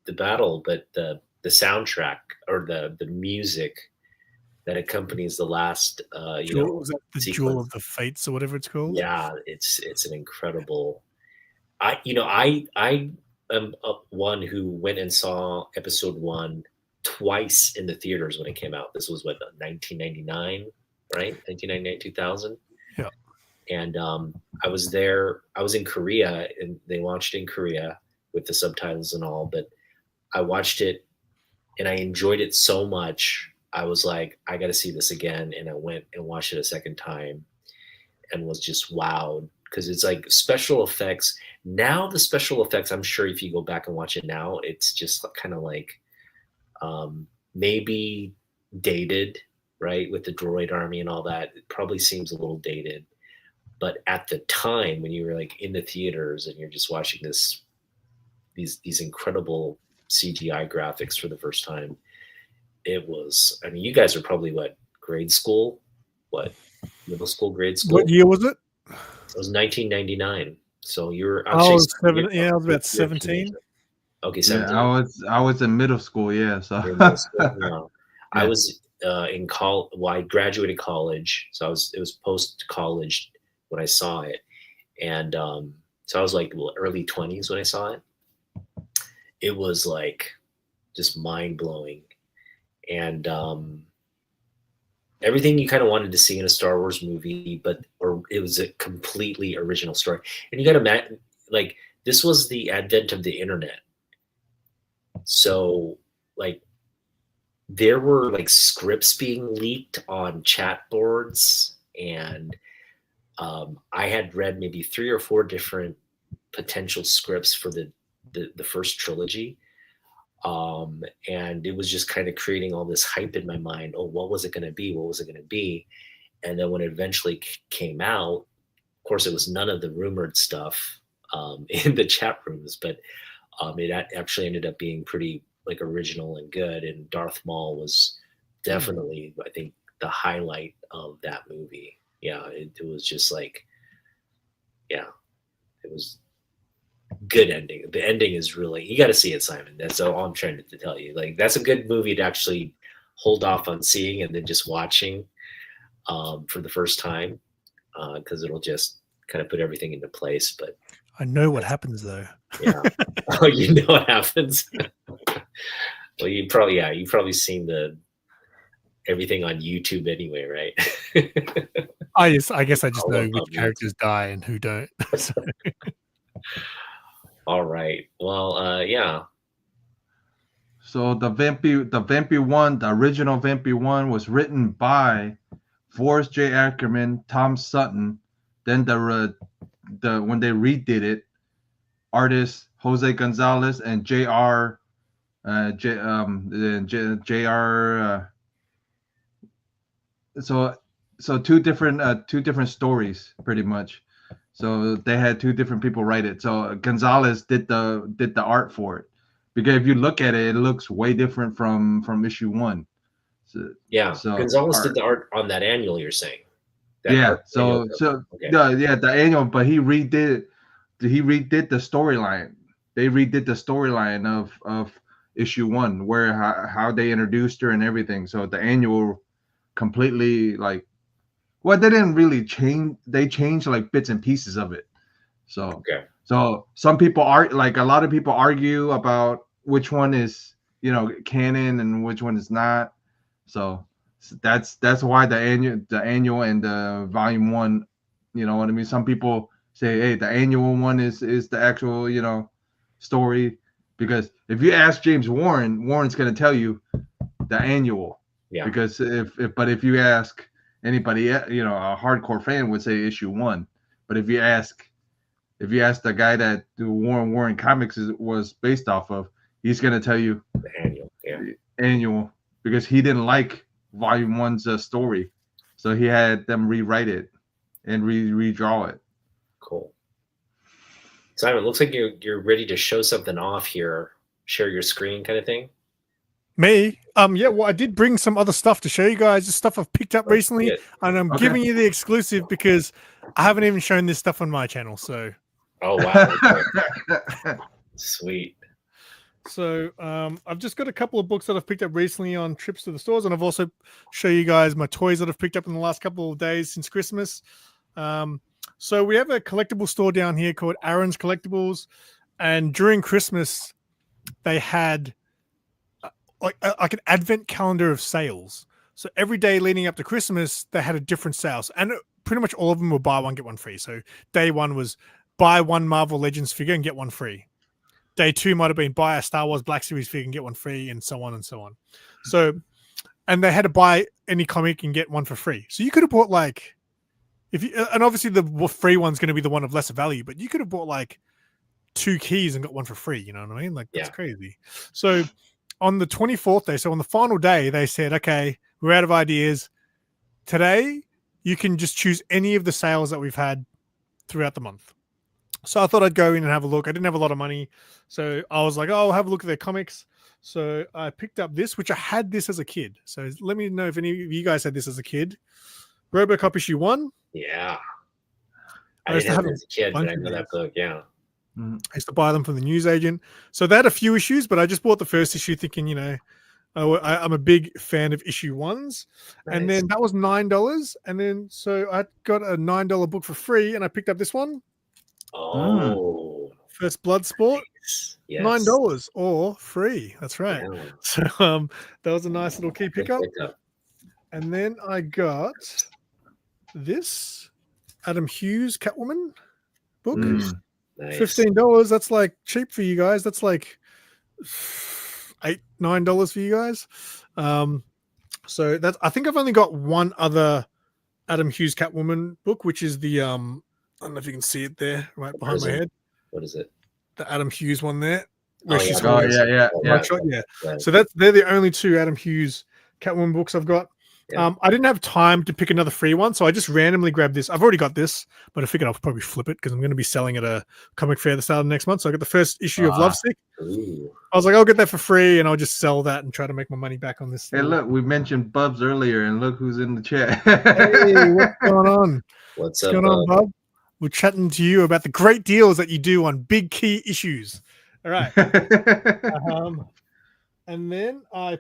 the battle, but the soundtrack or the music that accompanies the last was that the Jewel of the Fates or whatever it's called? Yeah, it's an incredible. I am one who went and saw episode 1 twice in the theaters when it came out. This was 1999, right? 1999, 2000. Yeah. And I was there. I was in Korea, and they launched in Korea with the subtitles and all. But I watched it, and I enjoyed it so much. I was like, I got to see this again. And I went and watched it a second time and was just wowed because it's like special effects. Now the special effects, I'm sure if you go back and watch it now, it's just kind of like maybe dated, right? With the droid army and all that. It probably seems a little dated. But at the time when you were like in the theaters and you're just watching these incredible CGI graphics for the first time, it was, I mean, you guys are probably grade school? Middle school, grade school? What year was it? It was 1999. So you're I was about 17. Okay, 17. Yeah, I was in middle school, yeah. So middle school, no. Yeah. I was in college. Well, I graduated college, so it was post college when I saw it, and so I was like early 20s when I saw it. It was like just mind blowing. And everything you kind of wanted to see in a Star Wars movie, or it was a completely original story. And you got to imagine, like, this was the advent of the internet. So, like, there were like scripts being leaked on chat boards, and I had read maybe 3 or 4 different potential scripts for the first trilogy. And it was just kind of creating all this hype in my mind. Oh, what was it going to be? What was it going to be? And then when it eventually came out, of course, it was none of the rumored stuff in the chat rooms, but it actually ended up being pretty like original and good. And Darth Maul was definitely, I think, the highlight of that movie. Yeah, it was just like, yeah, it was good ending. The ending is really, you got to see it, Simon. That's all I'm trying to tell you. Like, that's a good movie to actually hold off on seeing and then just watching for the first time, because it'll just kind of put everything into place. But I know what happens though. yeah. Oh, you know what happens. Well, you've probably seen everything on YouTube anyway, right? I guess I just know which characters die and who don't. All right. Well, yeah. So the Vampy one, the original Vampy one, was written by Forrest J. Ackerman, Tom Sutton. Then when they redid it, artists Jose Gonzalez and J.R. So two different stories pretty much. So they had two different people write it. So Gonzalez did the art for it, because if you look at it, it looks way different from issue 1. So Gonzalez did the art on that annual, you're saying? The annual, but he redid the storyline. They redid the storyline of issue 1, where how they introduced her and everything. So the annual completely, like, well, they didn't really change. They changed like bits and pieces of it. So so some people a lot of people argue about which one is, canon and which one is not. So that's why the annual and the volume 1, you know what I mean? Some people say, hey, the annual one is the actual, story, because if you ask James Warren's going to tell you the annual. Yeah. Because if you ask anybody, a hardcore fan would say issue 1. But if you ask the guy that the Warren Comics was based off of, he's going to tell you the annual. Yeah. Annual, because he didn't like volume 1's story, so he had them rewrite it and redraw it. Cool. Simon, looks like you're ready to show something off here. Share your screen, kind of thing. Me? Yeah. Well, I did bring some other stuff to show you guys. The stuff I've picked up recently, and I'm giving you the exclusive because I haven't even shown this stuff on my channel. So. Oh wow! Sweet. So I've just got a couple of books that I've picked up recently on trips to the stores, and I've also show you guys my toys that I've picked up in the last couple of days since Christmas. So we have a collectible store down here called Aaron's Collectibles, and during Christmas they had like an advent calendar of sales. So every day leading up to Christmas they had a different sales, and pretty much all of them were buy one get one free. So day 1 was buy one Marvel Legends figure and get one free. Day 2 might have been buy a Star Wars Black Series figure and get one free, and so on and so on. So, and they had to buy any comic and get one for free. So you could have bought like, and obviously the free one's going to be the one of lesser value, but you could have bought like 2 keys and got one for free. You know what I mean? Like, that's crazy. So on the 24th day, so on the final day, they said, okay, we're out of ideas. Today, you can just choose any of the sales that we've had throughout the month. So I thought I'd go in and have a look. I didn't have a lot of money, so I was like, oh, I'll have a look at their comics. So I picked up this, which I had this as a kid. So let me know if any of you guys had this as a kid. RoboCop issue 1. Yeah. I didn't have it as a kid, but I know that book, yeah. I used to buy them from the newsagent. So they had a few issues, but I just bought the first issue thinking, I'm a big fan of issue 1s. Nice. And then that was $9. And then so I got a $9 book for free, and I picked up this one. Oh, First Blood Sport, yes. $9 or free. That's right. Yeah. So that was a nice little key pickup. And then I got this Adam Hughes Catwoman book. Nice. $15. That's like cheap for you guys. That's like $8-9 for you guys. So that's, I think I've only got one other Adam Hughes Catwoman book, which is the I don't know if you can see it there, right behind my head. What is it? The Adam Hughes one there. where Oh she's yeah, holding yeah. yeah. Right. So they're the only two Adam Hughes Catwoman books I've got. Yeah. I didn't have time to pick another free one, so I just randomly grabbed this. I've already got this, but I figured I'll probably flip it because I'm going to be selling at a comic fair at the start of next month. So I got the first issue of Lovesick. Ooh. I was like, I'll get that for free, and I'll just sell that and try to make my money back on this. Hey, look, we mentioned Bubs earlier, and look who's in the chat. Hey, what's going on? What's What's up, going on, Bob? We're chatting to you about the great deals that you do on big key issues. All right. And then I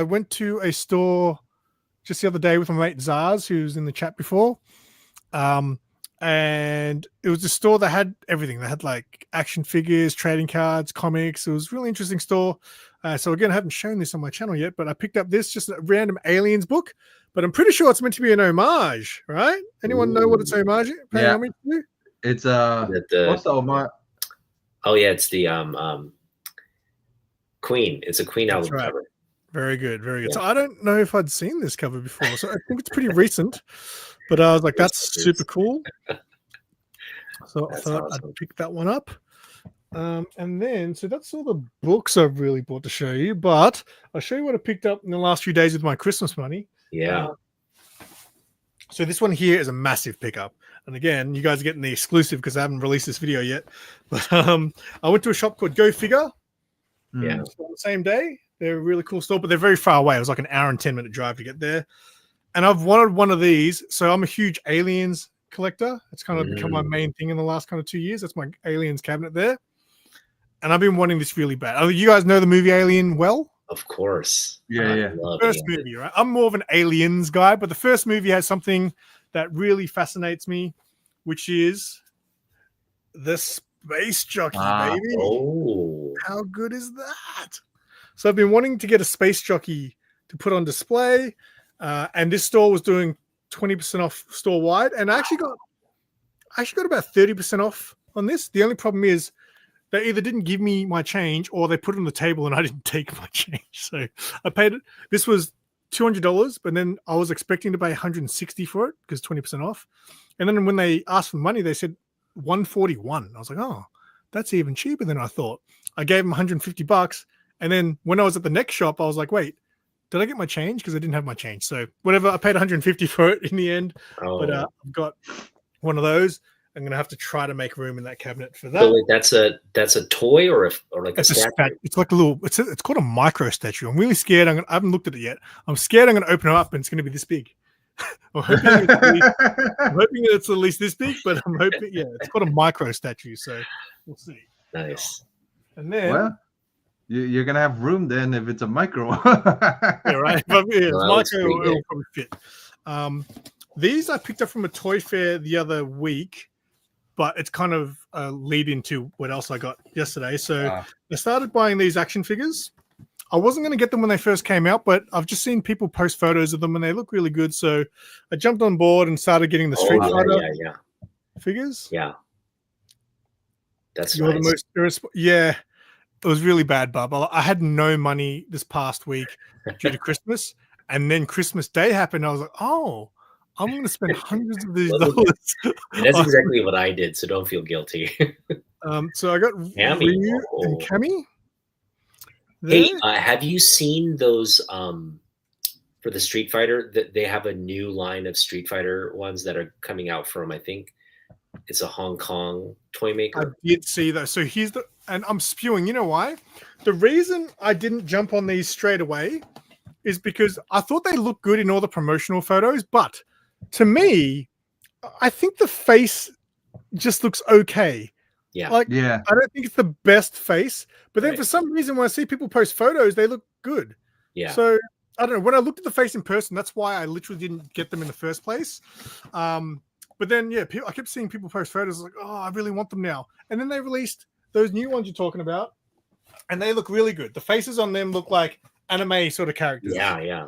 went to a store just the other day with my mate Zaz, who's in the chat before. And it was a store that had everything. They had like action figures, trading cards, comics. It was a really interesting store. So again, I haven't shown this on my channel yet, but I picked up this, just a random Aliens book, but I'm pretty sure it's meant to be an homage, right? Anyone know what it's homage? Homage to? It's what's the homage? Oh yeah, it's the Queen. It's a Queen album cover. Very good, very good. Yeah. So I don't know if I'd seen this cover before, so I think it's pretty recent. But I was like, that's super cool. So I thought awesome. I'd pick that one up. And then, so that's all the books I've really bought to show you. But I'll show you what I picked up in the last few days with my Christmas money. Yeah. So this one here is a massive pickup. And again, you guys are getting the exclusive because I haven't released this video yet. But I went to a shop called Go Figure. Yeah. On the same day. They're a really cool store, but they're very far away. It was like an hour and 10-minute drive to get there. And I've wanted one of these. So I'm a huge Aliens collector. It's kind of become my main thing in the last kind of 2 years. That's my Aliens cabinet there. And I've been wanting this really bad. You guys know the movie Alien well? Of course. Yeah. First movie, right? I'm more of an Aliens guy, but the first movie has something that really fascinates me, which is the space jockey, baby. Oh. How good is that? So I've been wanting to get a space jockey to put on display, and this store was doing 20% off store wide, and I actually got about 30% off on this. The only problem is they either didn't give me my change or they put it on the table and I didn't take my change. So I paid it. This was $200, but then I was expecting to pay $160 for it because 20% off. And then when they asked for money, they said $141. I was like, oh, that's even cheaper than I thought. I gave them $150. And then when I was at the next shop, I was like, wait, did I get my change? Because I didn't have my change. So whatever, I paid $150 for it in the end. Oh. But I've got one of those. I'm going to have to try to make room in that cabinet for that. So wait, that's a toy or like a statue? It's like a little, it's called a micro statue. I'm really scared. I haven't looked at it yet. I'm scared I'm going to open it up and it's going to be this big. I'm hoping it's at least this big, but I'm hoping, it's called a micro statue. So we'll see. Nice. And then... Well, you're gonna have room then if it's a micro. Yeah, right. But yeah, micro will probably fit. These I picked up from a toy fair the other week, but it's kind of a lead into what else I got yesterday. So I started buying these action figures. I wasn't going to get them when they first came out, but I've just seen people post photos of them and they look really good. So I jumped on board and started getting the Street Fighter figures. Yeah, that's You're nice. the most It was really bad, Bob. I had no money this past week due to Christmas. And then Christmas Day happened. I was like, oh, I'm going to spend hundreds of these dollars. That's exactly what I did, so don't feel guilty. So I got Ryu and Cammy. Hey, have you seen those for the Street Fighter? That they have a new line of Street Fighter ones that are coming out from, I think it's a Hong Kong toy maker. I did see that. So and I'm spewing. You know why? The reason I didn't jump on these straight away is because I thought they looked good in all the promotional photos, but to me, I think the face just looks okay. Yeah. I don't think it's the best face, but then for some reason, when I see people post photos, they look good. Yeah. So I don't know. When I looked at the face in person, that's why I literally didn't get them in the first place. But then, I kept seeing people post photos like, oh, I really want them now. And then they released those new ones you're talking about, and they look really good. The faces on them look like anime sort of characters. Yeah.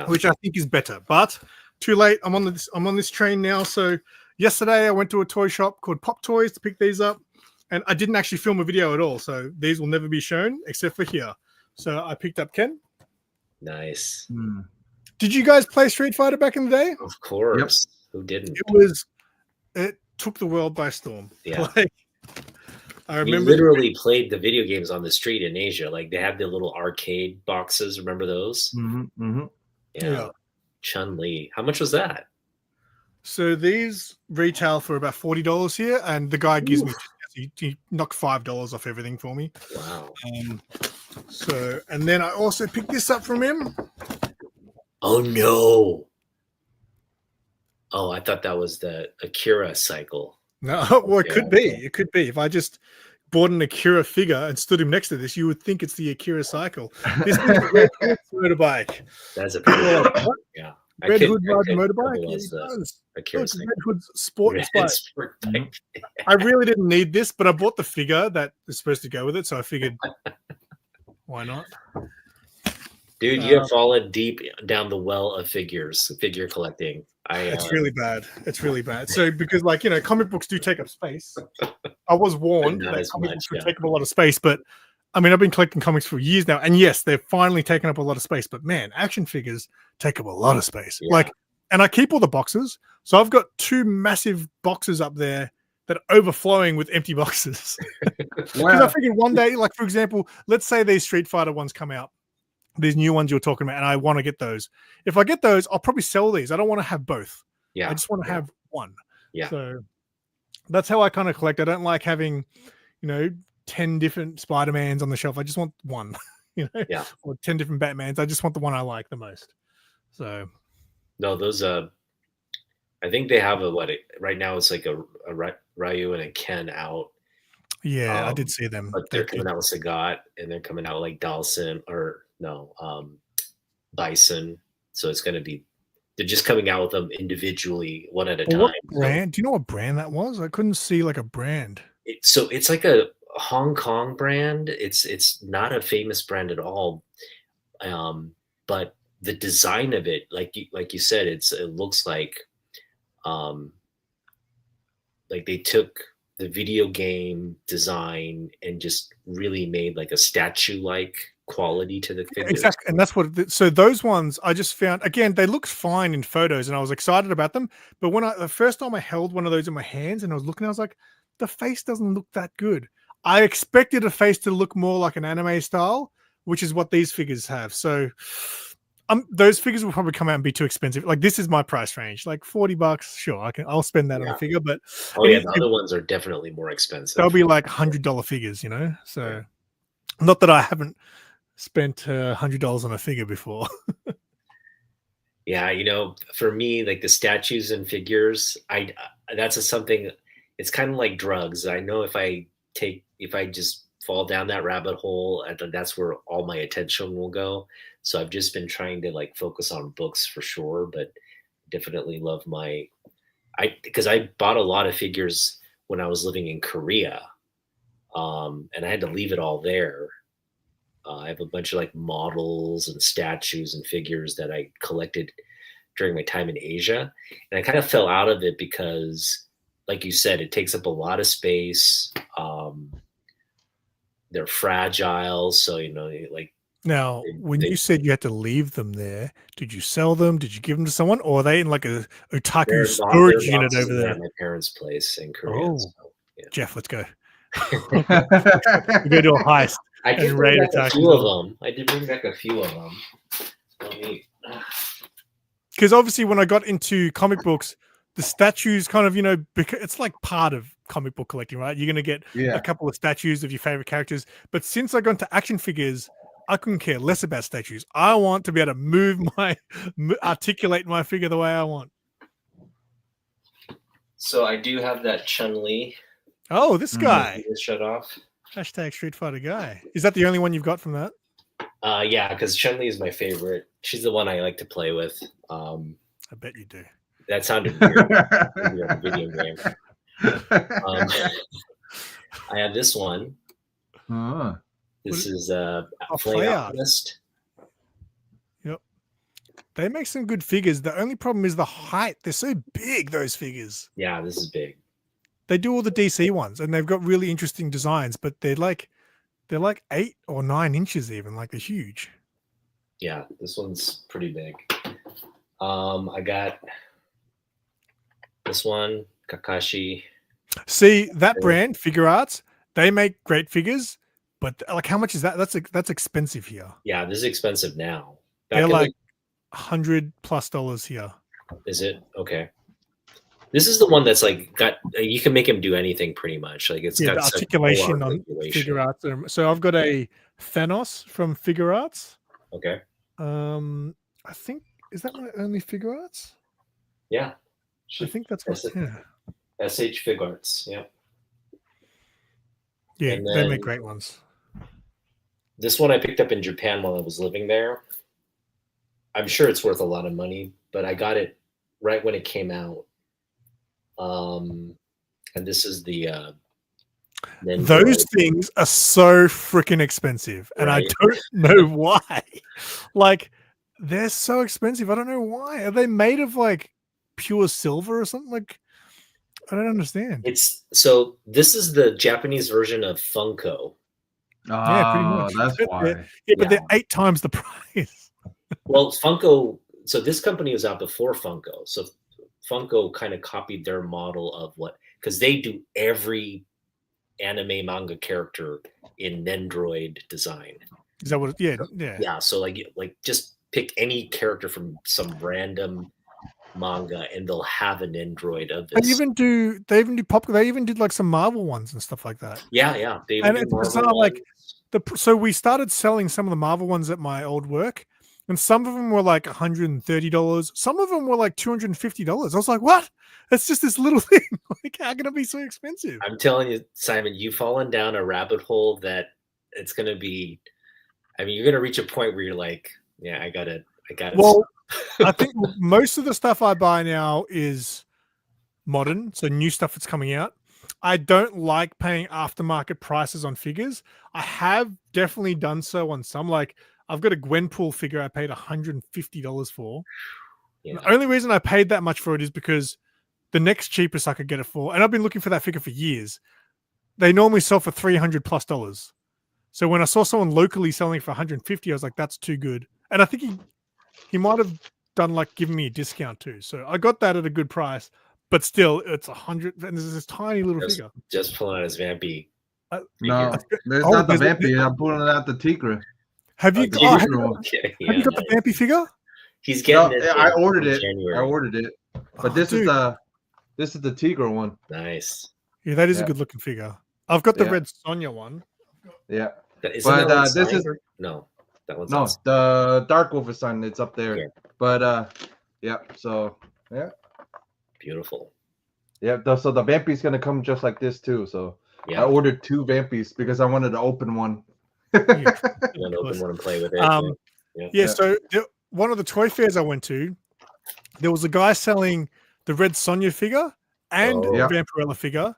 Which I think is better. But too late. I'm on this train now. So yesterday I went to a toy shop called Pop Toys to pick these up, and I didn't actually film a video at all. So these will never be shown except for here. So I picked up Ken. Nice. Did you guys play Street Fighter back in the day? Of course. Yep. Who didn't? It took the world by storm. Yeah. I You remember literally played the video games on the street in Asia. Like they have the little arcade boxes. Remember those? Mm-hmm. Yeah. Chun-Li. How much was that? So these retail for about $40 here, and the guy gives me he knocked $5 off everything for me. Wow. So, and then I also picked this up from him. Oh no. Oh, I thought that was the Akira cycle. No, well, it could be. It could be. If I just bought an Akira figure and stood him next to this, you would think it's the Akira cycle. This is a Red Hood motorbike. That's a pretty yeah. Red Hood rides a motorbike. Yeah, he the does. Akira Look, cycle. Red Hood's sport bike. Sport bike. I really didn't need this, but I bought the figure that is supposed to go with it, so I figured, why not? Dude, you have fallen deep down the well of figure collecting. It's really bad. It's really bad. So because, like, you know, comic books do take up space. I was warned that comic books would take up a lot of space, but I mean, I've been collecting comics for years now, and yes, they're finally taking up a lot of space. But man, action figures take up a lot of space. Yeah. Like, and I keep all the boxes, so I've got 2 massive boxes up there that are overflowing with empty boxes. Because I figured one day, like for example, let's say these Street Fighter ones come out. These new ones you're talking about, and I want to get those. If I get those, I'll probably sell these. I don't want to have both. Yeah. I just want to have one. Yeah. So that's how I kind of collect. I don't like having, 10 different Spider-Mans on the shelf. I just want one, or 10 different Batmans. I just want the one I like the most. So no, those I think they have right now it's like a Ryu and a Ken out. Yeah, I did see them. But they're coming out with Sagat, and they're coming out like Dalsim Bison. So it's going to be, they're just coming out with them individually, one at a time. What brand? Do you know what brand that was? I couldn't see like a brand. So it's like a Hong Kong brand. It's not a famous brand at all. But the design of it, like you said, it looks like they took the video game design and just really made like a statue-like quality to the figures. Exactly, and that's what. So those ones I just found, again, they looked fine in photos, and I was excited about them. But when the first time I held one of those in my hands and I was looking, I was like, the face doesn't look that good. I expected a face to look more like an anime style, which is what these figures have. So those figures will probably come out and be too expensive. Like this is my price range, like $40. Sure, I'll spend that on a figure. But the other ones are definitely more expensive. They'll be like $100 figures, So not that I haven't spent $100 on a figure before. Yeah, for me, like the statues and figures, that's something. It's kind of like drugs. I know if I just fall down that rabbit hole, that's where all my attention will go. So I've just been trying to like focus on books for sure, but definitely love because I bought a lot of figures when I was living in Korea, and I had to leave it all there. I have a bunch of like models and statues and figures that I collected during my time in Asia, and I kind of fell out of it because, like you said, it takes up a lot of space. They're fragile, so like. Now, when you said you had to leave them there, did you sell them? Did you give them to someone, or are they in like a otaku storage unit over there? At my parents' place in Korea. Oh, so, yeah. Jeff, let's go. We go to a heist. I did bring back a few of them. Because obviously, when I got into comic books, the statues kind of, it's like part of comic book collecting, right? You're going to get a couple of statues of your favorite characters. But since I got into action figures, I couldn't care less about statues. I want to be able to articulate my figure the way I want. So I do have that Chun-Li. Oh, this guy. Shut off. Hashtag Street Fighter guy. Is that the only one you've got from that? Yeah, because Chun-Li is my favorite. She's the one I like to play with. I bet you do. That sounded weird. A video game. I have this one. This is a Play Alchemist. Yep. They make some good figures. The only problem is the height. They're so big, those figures. Yeah, this is big. They do all the DC ones, and they've got really interesting designs, but they're like 8 or 9 inches even. Like, they're huge. Yeah, this one's pretty big. I got this one, Kakashi. See, that brand, Figure Arts, they make great figures, but like, how much is that? That's expensive here. Yeah, this is expensive now. They're like $100+ here. Is it okay? This is the one that's like got. You can make him do anything pretty much. Like it's got the such articulation full on Figure Arts. So I've got a Thanos from Figure Arts. Okay. I think is that my only Figure Arts? Yeah. I think that's what. Yeah. SH Fig Arts. Yeah. Yeah, they make great ones. This one I picked up in Japan while I was living there. I'm sure it's worth a lot of money, but I got it right when it came out. And this is the those things are so freaking expensive, and right? I don't know why. Like, they're so expensive. I don't know why. Are they made of like pure silver or something? Like, I don't understand. So this is the Japanese version of Funko. Yeah, pretty much. That's why. But they're 8 times the price. Well, Funko. So this company was out before Funko. So Funko kind of copied their model of because they do every anime manga character in Nendroid design. Is that what? Yeah. Yeah. So like just pick any character from some random manga, and they'll have an Nendroid of this. They even do pop. They even did like some Marvel ones and stuff like that. Yeah. And it's bizarre. Like so we started selling some of the Marvel ones at my old work. And some of them were like $130. Some of them were like $250. I was like, what? It's just this little thing. Like, how can it be so expensive? I'm telling you, Simon, you've fallen down a rabbit hole that it's going to be, you're going to reach a point where you're like, yeah, I got it. Well, I think most of the stuff I buy now is modern. So new stuff that's coming out. I don't like paying aftermarket prices on figures. I have definitely done so on some, like, I've got a Gwenpool figure I paid $150 for. Yeah. The only reason I paid that much for it is because the next cheapest I could get it for, and I've been looking for that figure for years, they normally sell for $300+. So when I saw someone locally selling for $150, I was like, that's too good. And I think he might have done like giving me a discount too. So I got that at a good price, but still it's $100, and there's this tiny little figure. Just pulling out his Vampy. No, there's not the Vampy. I'm pulling out the Tigra. Have you got the Vampy figure? He's getting it. I ordered it. January. I ordered it. But this is the Tigra one. Nice. Yeah, that is a good looking figure. I've got the Red Sonja one. Yeah. But this is no. That one's no, the Dark Wolfenstein. It's up there. Yeah. But so yeah. Beautiful. Yeah. So the Vampy's gonna come just like this too. So I ordered 2 Vampys because I wanted to open one. You want to open one and play with it. So one of the toy fairs I went to, there was a guy selling the Red Sonja figure and the Vampirella figure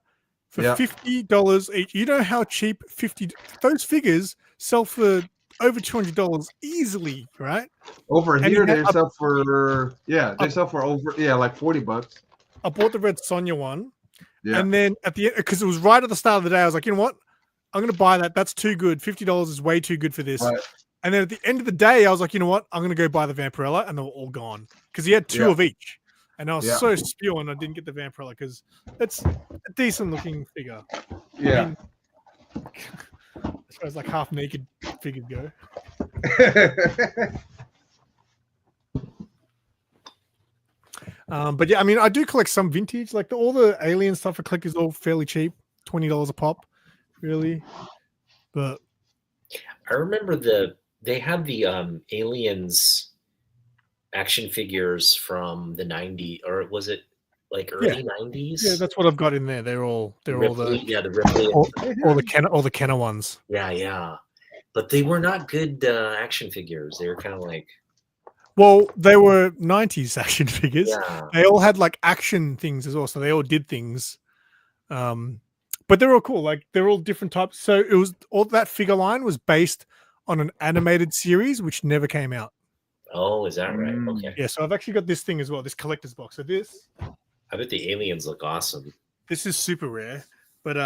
for $50 each. You know how cheap those figures sell for over $200 easily, right? Over here they sell for over like $40. I bought the Red Sonja one, and then at the end, because it was right at the start of the day, I was like, you know what? I'm going to buy that. That's too good. $50 is way too good for this. Right. And then at the end of the day, I was like, you know what? I'm going to go buy the Vampirella, and they were all gone because he had 2 of each. And I was so spewing I didn't get the Vampirella because it's a decent looking figure. Yeah. As far as like half naked figures go. But yeah, I do collect some vintage. Like all the Alien stuff I collect is all fairly cheap, $20 a pop. Really, but I remember they had the Aliens action figures from the 90s, or was it like early 90s? Yeah, that's what I've got in there. They're all the Ripley, all the Kenner ones. Yeah, but they were not good action figures. They were kind of like, well, they were 90s action figures. Yeah. They all had like action things as well, so they all did things. But they're all cool. Like they're all different types. So it was all that figure line was based on an animated series which never came out. Oh, is that right? Okay. Yeah. So I've actually got this thing as well. This collector's box. So this. I bet the aliens look awesome. This is super rare, but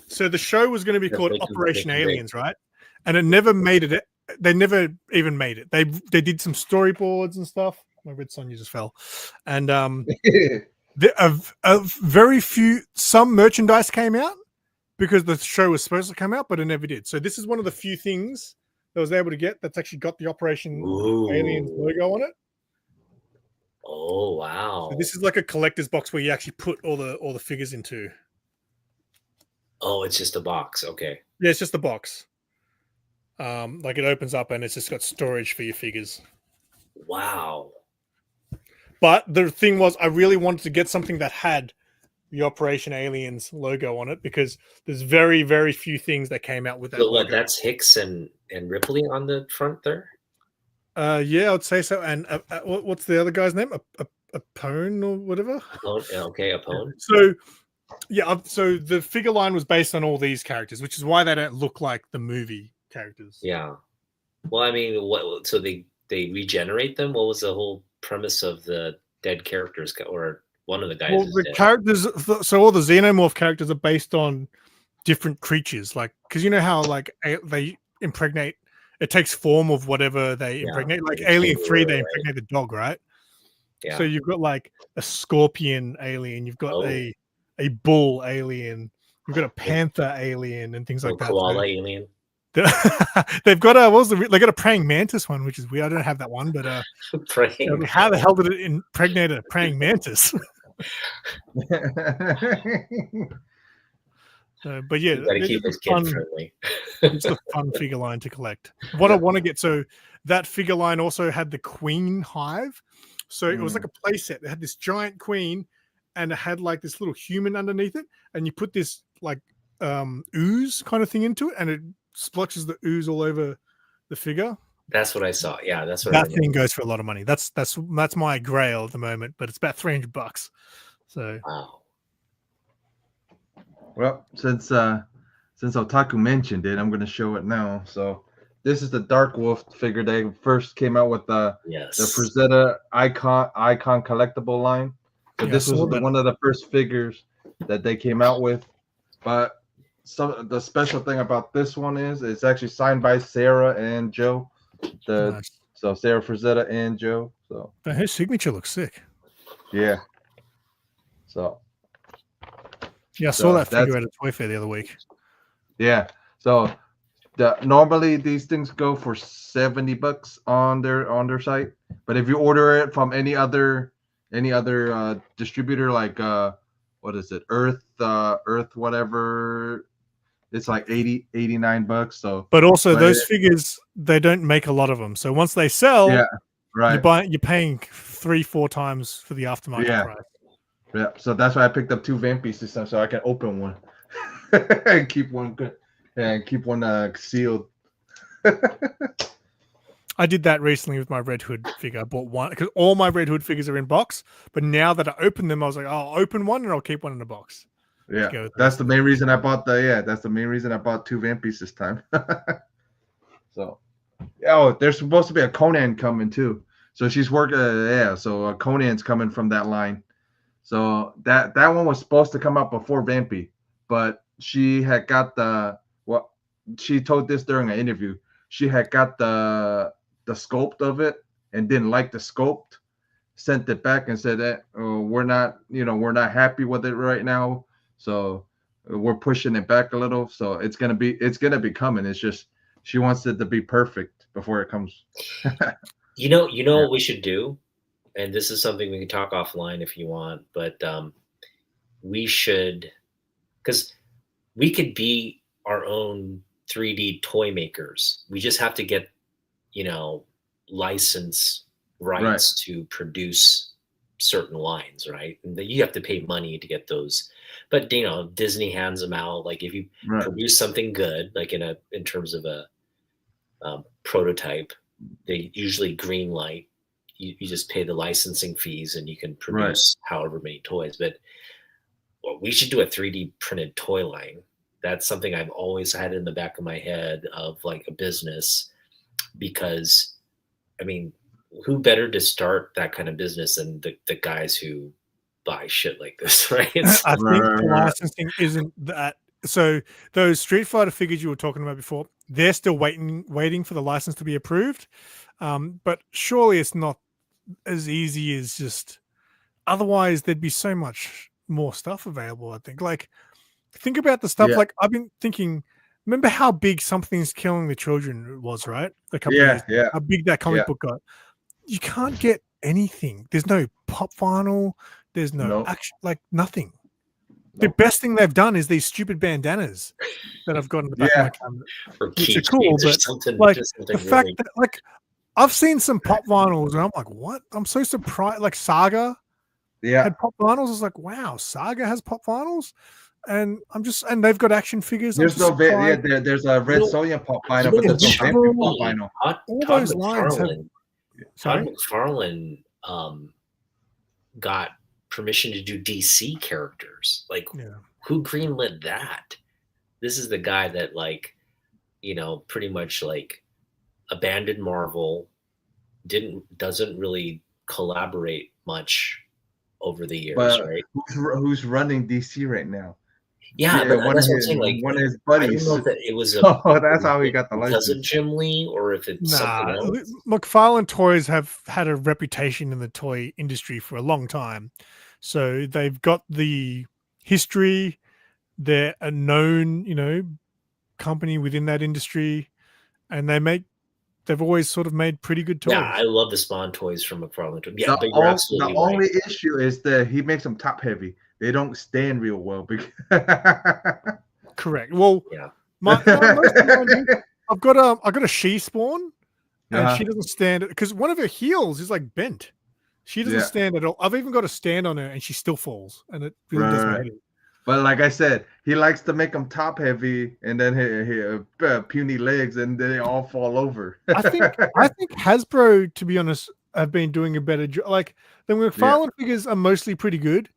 so the show was going to be called Operation Aliens, right? And it never made it. They never even made it. They did some storyboards and stuff. My Red Sonja just fell, and very few. Some merchandise came out, because the show was supposed to come out, but it never did. So this is one of the few things that I was able to get that's actually got the Operation Aliens Ooh. logo on it. Oh wow. So this is like a collector's box where you actually put all the figures into. Oh, it's just a box. Okay. Yeah, it's just the box. Like it opens up and it's just got storage for your figures. Wow. But the thing was, I really wanted to get something that had the Operation Aliens logo on it because there's very, very few things that came out with that So what? logo. That's Hicks and Ripley on the front there. Yeah, I'd say so. And what's the other guy's name? A Pone or whatever. Okay, Apone. So yeah, so the figure line was based on all these characters, which is why they don't look like the movie characters. Yeah. Well, I mean, what? So they regenerate them. What was the whole premise of the dead characters, or one of the guys? Well, the characters. So all the Xenomorph characters are based on different creatures, like because you know how like they impregnate. It takes form of whatever they impregnate. Like Alien 3, they impregnate the dog, right? Yeah. So you've got like a scorpion alien, you've got a bull alien, you've got a panther alien, and things like that. Koala alien. They've got they got a praying mantis one, which is weird. I don't have that one, but praying. How the hell did it impregnate a praying mantis? But yeah, you gotta keep it kid friendly. It's a fun figure line to collect. What I want to get, so that figure line also had the queen hive. So it was like a play set. It had this giant queen and it had like this little human underneath it. And you put this like ooze kind of thing into it and it splotches the ooze all over the figure. That's what I saw. Yeah, that's what that thing goes for a lot of money. That's my grail at the moment, but it's about $300. So wow. Well, since Otaku mentioned it, I'm going to show it now. So this is the Dark Wolf figure. They first came out with the Frazetta icon collectible line. So this was one of the first figures that they came out with. But the special thing about this one is it's actually signed by Sarah and Joe. Nice. So Sarah Frazetta and Joe. So his signature looks sick. Yeah. So. Yeah, I saw that figure at a toy fair the other week. Yeah. So normally these things go for $70 on their site, but if you order it from any other distributor like what is it, Earth whatever, it's like $89. So but also those figures, they don't make a lot of them, so once they sell, yeah, right, you're paying 3-4 times for the aftermarket price. Yeah, so that's why I picked up 2 Vampy systems so I can open one and keep one good and keep one sealed. I did that recently with my Red Hood figure. I bought one because all my Red Hood figures are in box, but now that I opened them, I was like, I'll open one and I'll keep one in a box. Yeah, that's the main reason I bought 2 Vampy this time. So, there's supposed to be a Conan coming too. So she's working. So Conan's coming from that line. So that one was supposed to come out before Vampy, but she had got she told this during an interview. She had got the sculpt of it and didn't like the sculpt, sent it back and said that we're not happy with it right now. So we're pushing it back a little. So it's gonna be coming. It's just she wants it to be perfect before it comes. You know what we should do? And this is something we can talk offline if you want, but we should, because we could be our own 3D toy makers. We just have to get, license rights to produce certain lines, right? And you have to pay money to get those. But Disney hands them out. Like if you produce something good, like in terms of a prototype, they usually green light. You just pay the licensing fees and you can produce however many toys. But we should do a 3D printed toy line. That's something I've always had in the back of my head of like a business, because I mean, who better to start that kind of business than the guys who buy shit like this, right? I think the licensing isn't that. So those Street Fighter figures you were talking about before, they're still waiting for the license to be approved. But surely it's not as easy as just, otherwise there'd be so much more stuff available. I think like think about the stuff Yeah. like I've been thinking. Remember how big Something's Killing the Children was, right? A couple of Yeah, years. yeah. How big that comic Yeah. book got. You can't get anything. There's no pop vinyl. There's no Nope. action, like nothing. The Nope. best thing they've done is these stupid bandanas that I've got in the back of my cabinet, Or which are keychains cool. or But something. like just the something fact really. that like I've seen some pop vinyls and I'm like, what? I'm so surprised. Like Saga Yeah. had pop vinyls. I was like, wow, Saga has pop vinyls, and and they've got action figures. There's no there's a Red You know, Sonja pop You vinyl, know but there's no what's vampire pop funny? vinyl. All Todd those lines have. McFarlane. Todd Sorry. McFarlane got permission to do DC characters. Like, Yeah. who greenlit that? This is the guy that, like, pretty much like abandoned Marvel, doesn't really collaborate much over the years, But right? who's running DC right now? Yeah, but one that's of what I'm his saying. Like, one of his I don't buddies. know if it was Oh, that's how he got the because of license. Jim Lee or if it's something Nah, else. McFarlane toys have had a reputation in the toy industry for a long time. So they've got the history. They're a known, company within that industry, and they've always sort of made pretty good toys. Yeah, I love the Spawn toys from McFarlane. Yeah, but The you're absolutely right. only issue is that he makes them top heavy. They don't stand real well. Correct. Well, Yeah. most of mine, I've got a she Spawn, and Uh-huh. she doesn't stand because one of her heels is like bent. She doesn't Yeah. stand at all. I've even got a stand on her, and she still falls, and it really does my Right. head in. But like I said, he likes to make them top heavy, and then he puny legs, and they all fall over. I think Hasbro, to be honest, have been doing a better job. Like the McFarlane figures are mostly pretty good,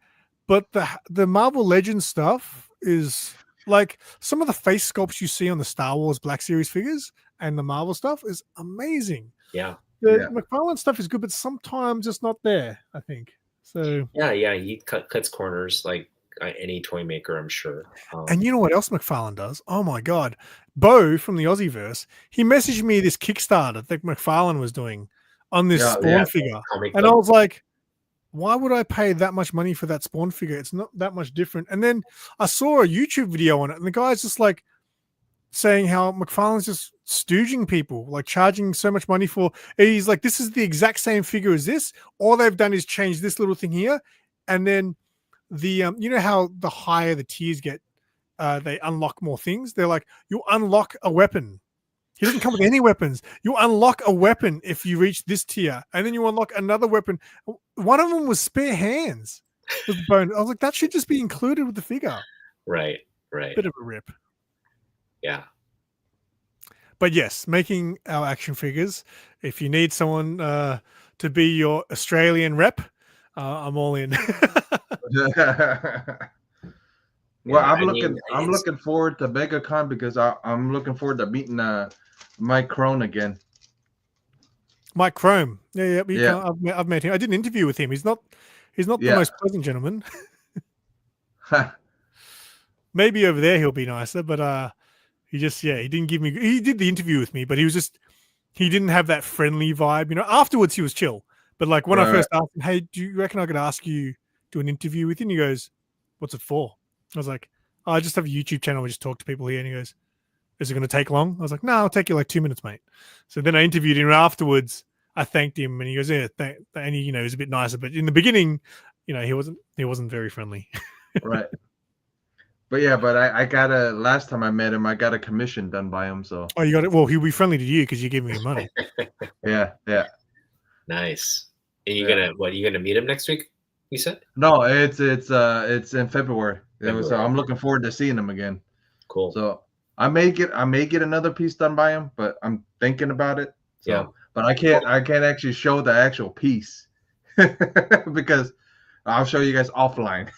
but the Marvel Legends stuff is like some of the face sculpts you see on the Star Wars Black Series figures and the Marvel stuff is amazing. Yeah. The McFarlane stuff is good, but sometimes it's not there, I think. So Yeah, he cuts corners like any toy maker, I'm sure. And you know what else McFarlane does? Oh my God. Bo from the Aussieverse, he messaged me this Kickstarter that McFarlane was doing on this Spawn figure. And I was like, why would I pay that much money for that Spawn figure? It's not that much different. And then I saw a YouTube video on it, and the guy's just like saying how McFarlane's just stooging people, like charging so much money for. He's like, this is the exact same figure as this. All they've done is change this little thing here. And then the you know how the higher the tiers get, they unlock more things. They're like, you unlock a weapon. He doesn't come with any weapons. You unlock a weapon if you reach this tier, and then you unlock another weapon. One of them was spare hands with the bone. I was like, that should just be included with the figure. Right. Bit of a rip. Yeah. But yes, making our action figures. If you need someone to be your Australian rep, I'm all in. Well, I'm looking forward to MegaCon because I'm looking forward to meeting Mike Crone again. Mike Crone. Yeah. I've met him. I did an interview with him. He's not the most pleasant gentleman. Maybe over there he'll be nicer, but he didn't give me. He did the interview with me, but he didn't have that friendly vibe. Afterwards he was chill, but like when I first asked him, "Hey, do you reckon I could ask you to do an interview with you?" And he goes, "What's it for?" I was like, I just have a YouTube channel. We just talk to people here. And he goes, "Is it going to take long?" I was like, "No, it'll take you like 2 minutes, mate." So then I interviewed him afterwards. I thanked him, and he goes, "Yeah," and he, he was a bit nicer. But in the beginning, he wasn't very friendly. Right. But I got last time I met him, I got a commission done by him. So you got it. Well, he'll be friendly to you because you give him money. Yeah. Nice. And you gonna meet him next week? You said? No, it's in February. I'm looking forward to seeing him again. Cool. So I may get another piece done by him, but I'm thinking about it. So, but I can't actually show the actual piece because I'll show you guys offline.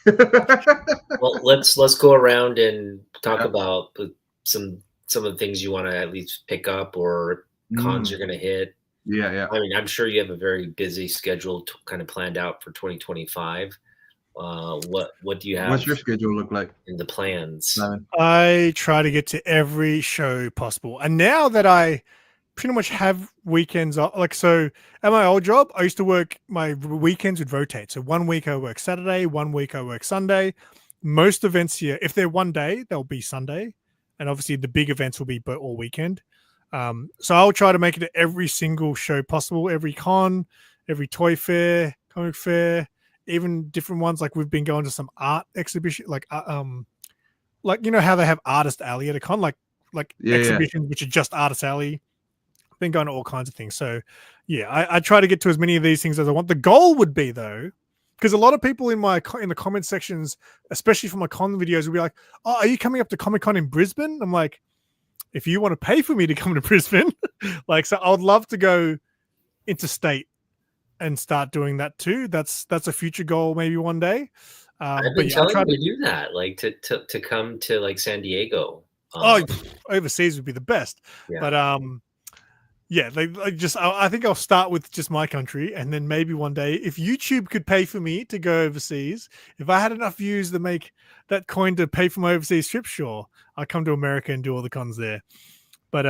Well, let's go around and talk about some of the things you want to at least pick up or cons you're going to hit. Yeah. I mean, I'm sure you have a very busy schedule kind of planned out for 2025. What do you have? What's your schedule look like in the plans? I try to get to every show possible, and now that I pretty much have weekends off, like so at my old job, I used to work, my weekends would rotate. So 1 week I work Saturday, 1 week I work Sunday, most events here, if they're one day, they'll be Sunday, and obviously the big events will be all weekend. So I'll try to make it to every single show possible, every con, every toy fair, comic fair, even different ones. Like we've been going to some art exhibition, like you know how they have Artist Alley at a con, like exhibitions which are just Artist Alley. Been going to all kinds of things. So yeah, I try to get to as many of these things as I want. The goal would be though, because a lot of people in the comment sections, especially for my con videos, will be like, "Oh, are you coming up to Comic-Con in Brisbane?" I'm like, if you want to pay for me to come to Brisbane, like, so I would love to go interstate and start doing that too. That's a future goal, maybe one day. I've been telling you to do that, like to come to like San Diego. Overseas would be the best. Yeah. But yeah, I think I'll start with just my country, and then maybe one day, if YouTube could pay for me to go overseas, if I had enough views to make that coin to pay for my overseas trip, sure, I'll come to America and do all the cons there. But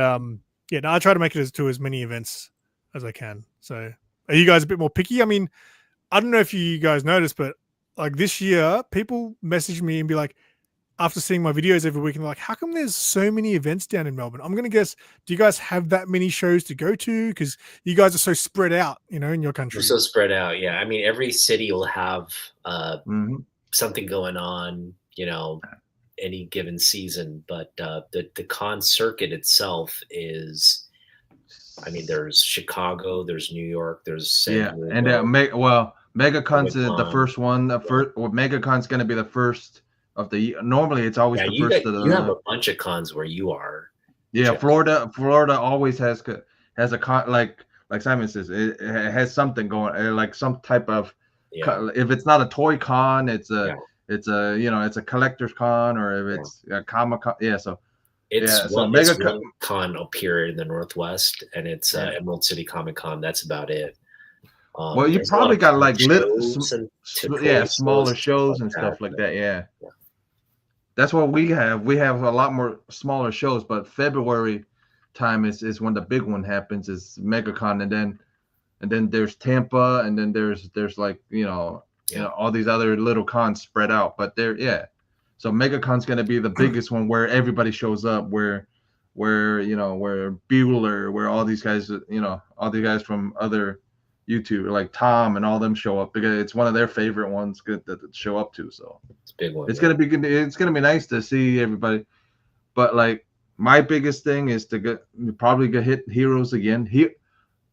yeah, no, I try to make it to as many events as I can. So, are you guys a bit more picky? I mean, I don't know if you guys noticed, but like this year, people message me and be like, after seeing my videos every week, and they're like, how come there's so many events down in Melbourne? I'm going to guess, do you guys have that many shows to go to? Because you guys are so spread out, you know, in your country. We're so spread out. Yeah. I mean, every city will have something going on, you know, any given season. But the con circuit itself is, I mean, there's Chicago, there's New York, there's San Diego. And MegaCon's the first one. MegaCon's going to be the first of the year. Normally it's always the first of the. You have a bunch of cons where you are. Yeah, Florida always has a con, like Simon says, it has something going, like some type of. If it's not a toy con, it's a it's a collector's con, or if it's a Comic-Con. Yeah, so. It's one con up here in the Northwest, and it's Emerald City Comic Con. That's about it. Well, you probably got like smaller shows and stuff like that. Yeah. That's what we have. We have a lot more smaller shows, but February time is when the big one happens, is MegaCon, and then there's Tampa, and then there's like you know all these other little cons spread out. But so MegaCon's gonna be the biggest one where everybody shows up, where Bueller, where all these guys, all the guys from other YouTube, like Tom and all them show up, because it's one of their favorite ones to show up to. So it's a big one. It's gonna be good. It's gonna be nice to see everybody. But like my biggest thing is to hit Heroes again.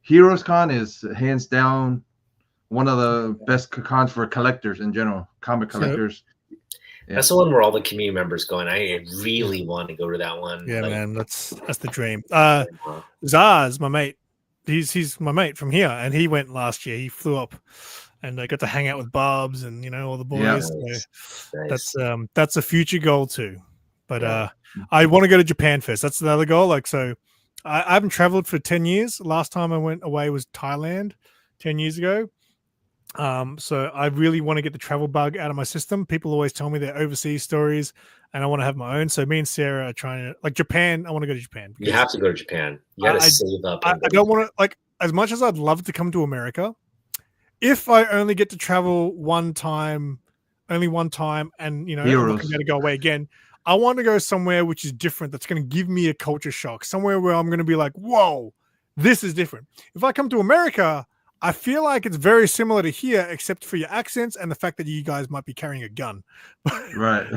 Heroes Con is hands down one of the best cons for collectors in general, comic collectors. Yeah. That's the one where all the community members going. I really want to go to that one. Yeah, man, that's the dream. Zaz, my mate. He's my mate from here, and he went last year. He flew up, and I got to hang out with Barbs and all the boys. Yeah, so that's a future goal too. But I want to go to Japan first. That's another goal. Like, so I haven't traveled for 10 years. Last time I went away was Thailand 10 years ago. So I really want to get the travel bug out of my system. People always tell me their overseas stories, and I want to have my own. So me and Sarah are trying to, like, Japan. I want to go to Japan. You have to go to Japan. You got to save up. I don't want to, like, as much as I'd love to come to America, if I only get to travel only one time, and I'm not going to go away again, I want to go somewhere which is different. That's going to give me a culture shock. Somewhere where I'm going to be like, whoa, this is different. If I come to America, I feel like it's very similar to here, except for your accents and the fact that you guys might be carrying a gun. Right.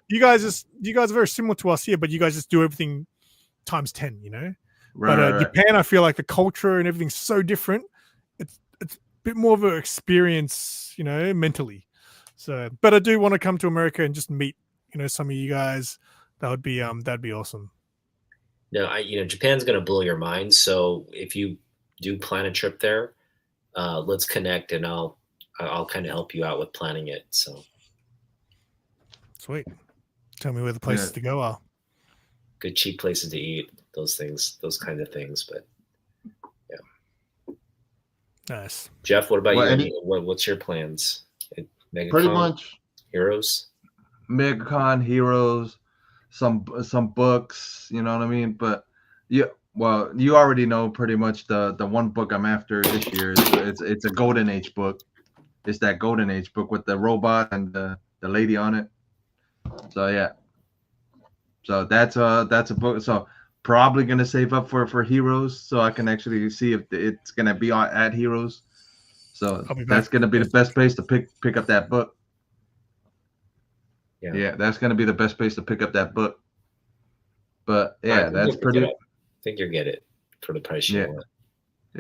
You guys are very similar to us here, but you guys just do everything times 10, Right, but Japan, I feel like the culture and everything's so different. It's a bit more of an experience, mentally. So, but I do want to come to America and just meet, some of you guys. That'd be awesome. No, Japan's going to blow your mind. So if you do plan a trip there, let's connect, and I'll kind of help you out with planning it. So sweet. Tell me where the places to go are. Good cheap places to eat. Those kind of things. But yeah, nice. Jeff, what about you? What's your plans? MegaCon, pretty much Heroes. MegaCon, Heroes, some books. You know what I mean? But yeah. Well, you already know pretty much the one book I'm after this year. It's a Golden Age book. is that Golden Age book with the robot and the lady on it. So yeah. So that's a book. So probably gonna save up for Heroes so I can actually see if it's gonna be on at Heroes. So that's gonna be the best place to pick up that book. Yeah, that's gonna be the best place to pick up that book. But yeah, that's pretty. I think you'll get it for the price you want.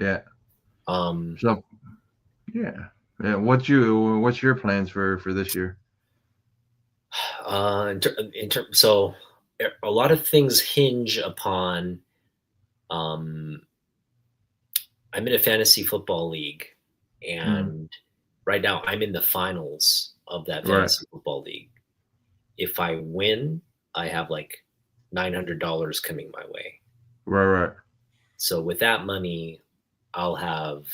Yeah. So yeah. What's your plans for this year? So a lot of things hinge upon. I'm in a fantasy football league, and right now I'm in the finals of that fantasy football league. If I win, I have like $900 coming my way. Right. So with that money, I'll have.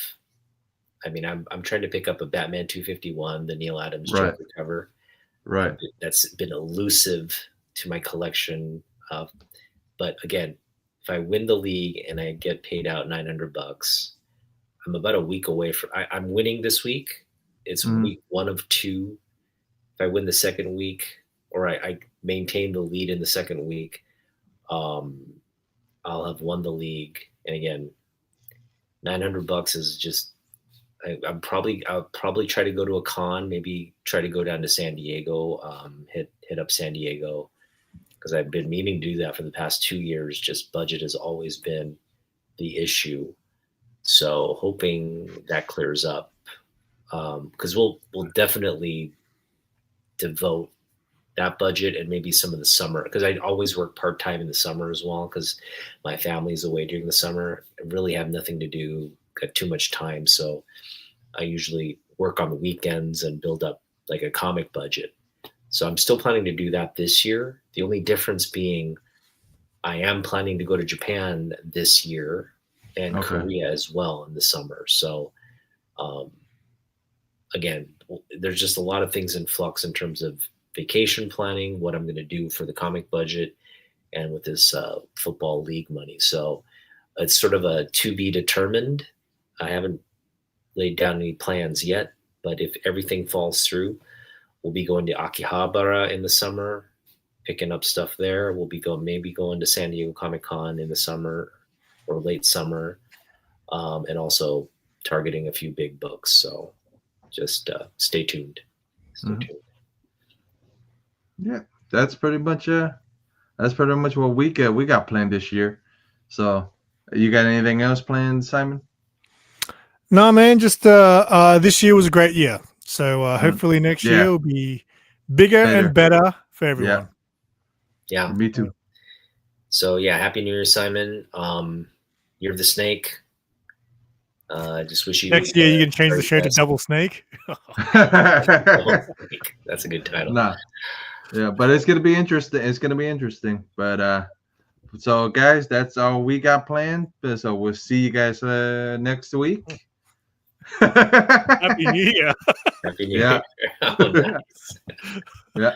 I mean, I'm trying to pick up a Batman 251, the Neil Adams Joker cover. Right. That's been elusive to my collection. But again, if I win the league and I get paid out $900, I'm about a week away from. I'm winning this week. It's week 1 of 2. If I win the second week, or I maintain the lead in the second week, I'll have won the league. And again, $900 is just. I'll probably try to go to a con, maybe try to go down to San Diego, hit up San Diego, because I've been meaning to do that for the past 2 years. Just budget has always been the issue. So hoping that clears up, because we'll definitely devote that budget and maybe some of the summer, because I always work part-time in the summer as well, because my family's away during the summer. I really have nothing to do, got too much time. So I usually work on the weekends and build up like a comic budget. So I'm still planning to do that this year. The only difference being I am planning to go to Japan this year and Korea as well in the summer. So again, there's just a lot of things in flux in terms of vacation planning, what I'm going to do for the comic budget, and with this football league money. So it's sort of a to be determined. I haven't laid down any plans yet, but if everything falls through, we'll be going to Akihabara in the summer, picking up stuff there. We'll be maybe going to San Diego Comic-Con in the summer or late summer, and also targeting a few big books. So just stay tuned. Stay tuned. Yeah, that's pretty much what we got planned this year. So you got anything else planned, Simon? No, man, just this year was a great year. So hopefully next year will be bigger and better for everyone. Yeah, me too. So yeah, Happy New Year, Simon. Year of the Snake. Just wish you next year you can change the show to Double Snake. That's a good title. Nah. Yeah, but it's gonna be interesting. But so guys, that's all we got planned. So we'll see you guys next week. Happy New Year. Happy New Year. Oh, nice. Yeah.